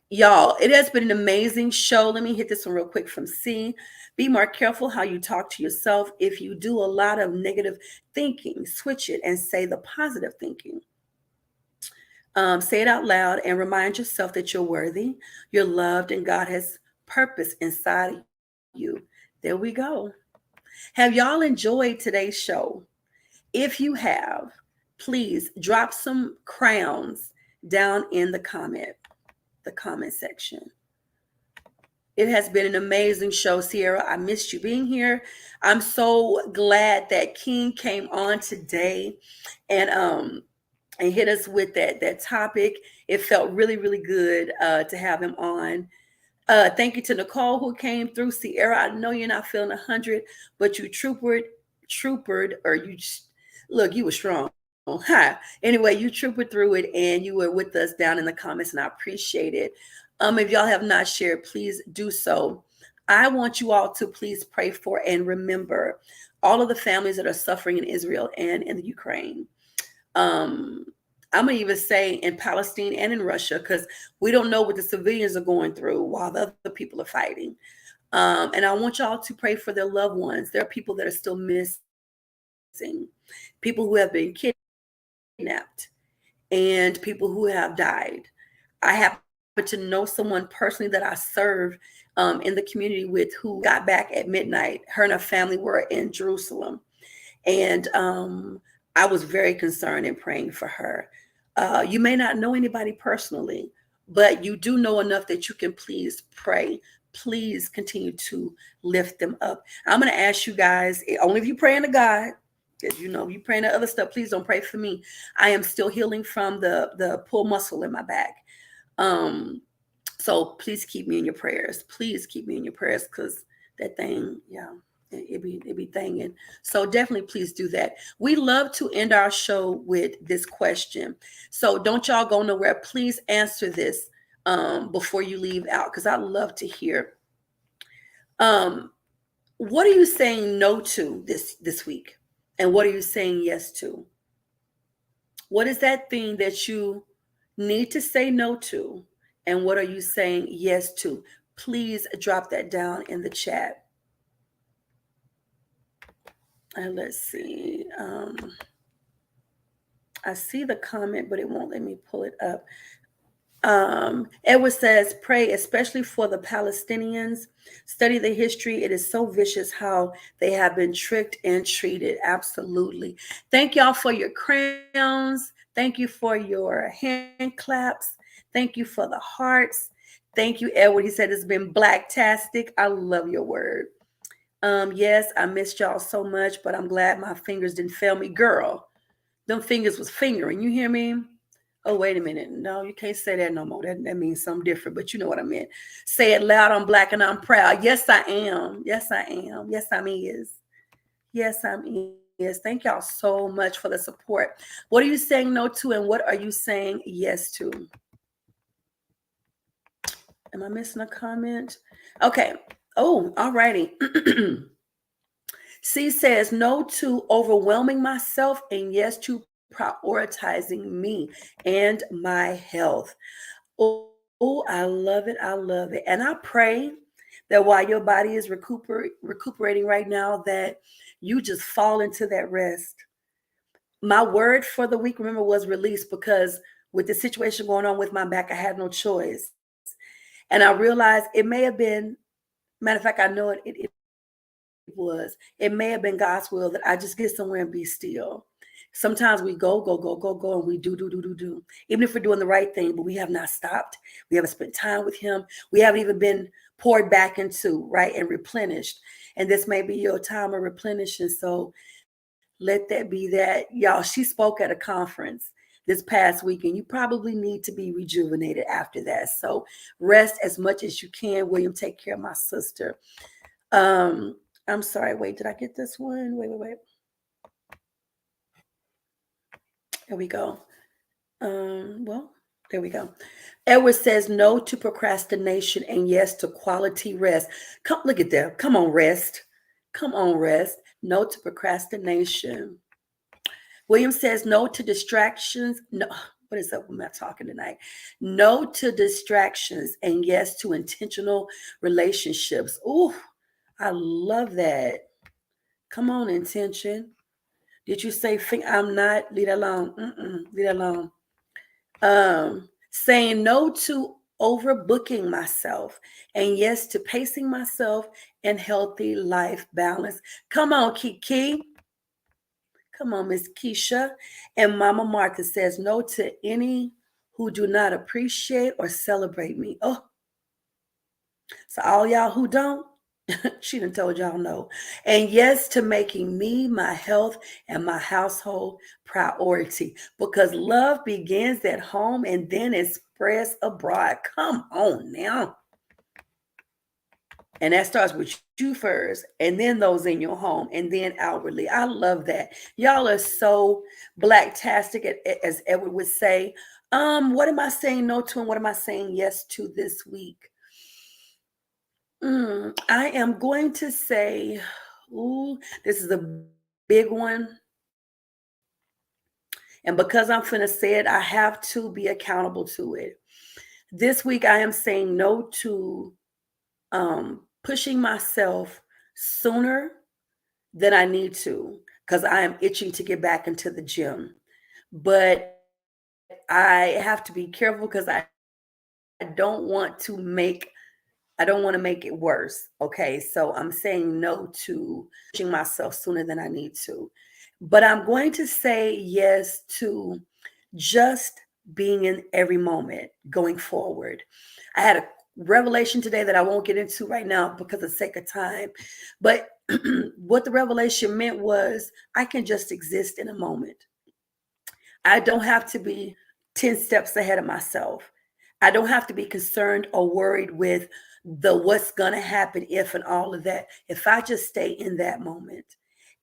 Y'all, it has been an amazing show. Let me hit this one real quick from C. Be more careful how you talk to yourself. If you do a lot of negative thinking, switch it and say the positive thinking. Say it out loud and remind yourself that you're worthy, you're loved, and God has purpose inside of you. There we go. Have y'all enjoyed today's show? If you have, please drop some crowns down in the comment section. It has been an amazing show, Sierra. I missed you being here. I'm so glad that King came on today and hit us with that topic. It felt really, really good to have him on. Thank you to Nicole who came through. Sierra, I know you're not feeling 100, but you troopered, or look, you were strong. Hi. Anyway, you troopered through it and you were with us down in the comments, and I appreciate it. If y'all have not shared, please do so. I want you all to please pray for and remember all of the families that are suffering in Israel and in the Ukraine. um, I'm gonna even say in Palestine and in Russia, because we don't know what the civilians are going through while the other people are fighting. And I want y'all to pray for their loved ones. There are people that are still missing, people who have been kidnapped, and people who have died. I happen to know someone personally that I serve in the community with who just got back at midnight. Her and her family were in Jerusalem. And I was very concerned and praying for her. You may not know anybody personally, but you do know enough that you can please pray. Please continue to lift them up. I'm going to ask you guys, only if you praying to God, because if you praying to other stuff, please don't pray for me. I am still healing from the pull muscle in my back. Um, so please keep me in your prayers. Please keep me in your prayers, because that thing, yeah, it be thinging. So definitely please do that. We love to end our show with this question. So don't y'all go nowhere. Please answer this before you leave out, because I love to hear. Um, what are you saying no to this week? And what are you saying yes to? What is that thing that you need to say no to? And what are you saying yes to? Please drop that down in the chat. And let's see. I see the comment, but it won't let me pull it up. Edward says, pray especially for the Palestinians. Study the history. It is so vicious how they have been tricked and treated. Absolutely. Thank y'all for your crowns. Thank you for your hand claps. Thank you for the hearts. Thank you, Edward. He said it's been blacktastic. I love your word. Yes, I missed y'all so much, but I'm glad my fingers didn't fail me. Girl, them fingers was fingering. You hear me? Oh, wait a minute. No, you can't say that no more. That means something different, but you know what I meant. Say it loud. I'm black and I'm proud. Yes, I am. Yes, I am. Yes, I'm is. Yes, I'm is. Thank y'all so much for the support. What are you saying no to, and what are you saying yes to? Am I missing a comment? Okay. Oh, all righty. C says no to overwhelming myself and yes to prioritizing me and my health. Oh, I love it. I love it. And I pray that while your body is recuperating right now, that you just fall into that rest. My word for the week, remember, was release, because with the situation going on with my back, I had no choice. And I realized it may have been, matter of fact, I know it was. It may have been God's will that I just get somewhere and be still. Sometimes we go, and we do. Even if we're doing the right thing, but we have not stopped. We haven't spent time with Him. We haven't even been poured back into, right, and replenished. And this may be your time of replenishing. So let that be that. Y'all, she spoke at a conference this past week, and you probably need to be rejuvenated after that. So rest as much as you can. William, take care of my sister. I'm sorry. Wait, did I get this one? Wait. There we go. Well, there we go. Edward says no to procrastination and yes to quality rest. Come, look at that. Come on, rest. Come on, rest. No to procrastination. William says no to distractions. No, what is up? Am I talking tonight? No to distractions and yes to intentional relationships. Ooh, I love that. Come on, intention. Did you say I'm not? Leave that alone. Leave that alone. Saying no to overbooking myself and yes to pacing myself and healthy life balance. Come on, Kiki. Come on, Miss Keisha. And Mama Martha says no to any who do not appreciate or celebrate me. Oh, so all y'all who don't, she done told y'all no. And yes to making me, my health, and my household priority. Because love begins at home and then it spreads abroad. Come on now. And that starts with you first, and then those in your home, and then outwardly. I love that. Y'all are so blacktastic, as Edward would say. What am I saying no to, and what am I saying yes to this week? I am going to say, this is a big one. And because I'm finna say it, I have to be accountable to it. This week, I am saying no to pushing myself sooner than I need to, because I am itching to get back into the gym. But I have to be careful because I don't want to make it worse. Okay. So I'm saying no to pushing myself sooner than I need to. But I'm going to say yes to just being in every moment going forward. I had a revelation today that I won't get into right now because of sake of time. But what the revelation meant was I can just exist in a moment. I don't have to be 10 steps ahead of myself. I don't have to be concerned or worried with the what's going to happen if and all of that. If I just stay in that moment.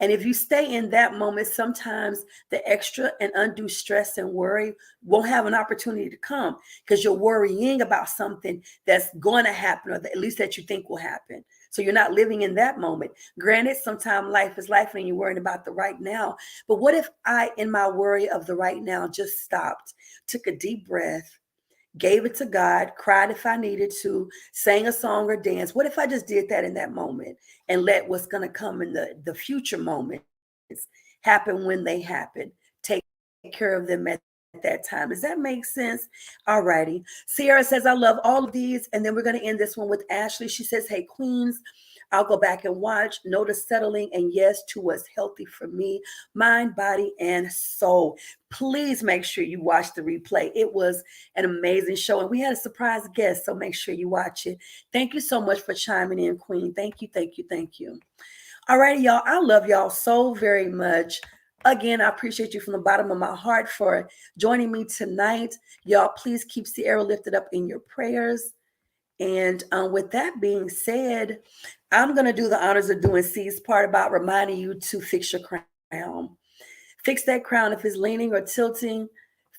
And if you stay in that moment, sometimes the extra and undue stress and worry won't have an opportunity to come because you're worrying about something that's going to happen, or at least that you think will happen. So you're not living in that moment. Granted, sometimes life is life and you're worrying about the right now. But what if I, in my worry of the right now, just stopped, took a deep breath, gave it to God, cried if I needed to, sang a song or dance? What if I just did that in that moment and let what's going to come in the future moments happen when they happen? Take care of them at that time. Does that make sense? All righty. Sierra says, I love all of these. And then we're going to end this one with Ashley. She says, hey, Queens, I'll go back and watch. No to settling and yes to what's healthy for me, mind, body, and soul. Please make sure you watch the replay. It was an amazing show. And we had a surprise guest, so make sure you watch it. Thank you so much for chiming in, Queen. Thank you. All righty, y'all. I love y'all so very much. Again, I appreciate you from the bottom of my heart for joining me tonight. Y'all, please keep Sierra lifted up in your prayers. And with that being said, I'm going to do the honors of doing C's part about reminding you to fix your crown. Fix that crown. If it's leaning or tilting,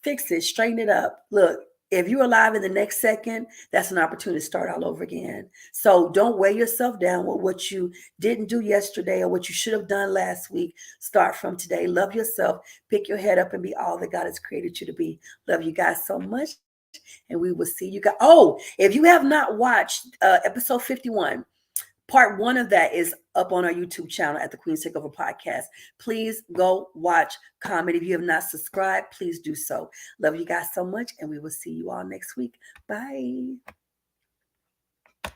fix it, straighten it up. Look, if you're alive in the next second, that's an opportunity to start all over again. So don't weigh yourself down with what you didn't do yesterday or what you should have done last week. Start from today. Love yourself. Pick your head up and be all that God has created you to be. Love you guys so much. And we will see you guys. Oh, if you have not watched episode 51, part 1 of that is up on our YouTube channel at the Queen's Takeover Podcast. Please go watch, comment. If you have not subscribed, please do so. Love you guys so much, and we will see you all next week. Bye.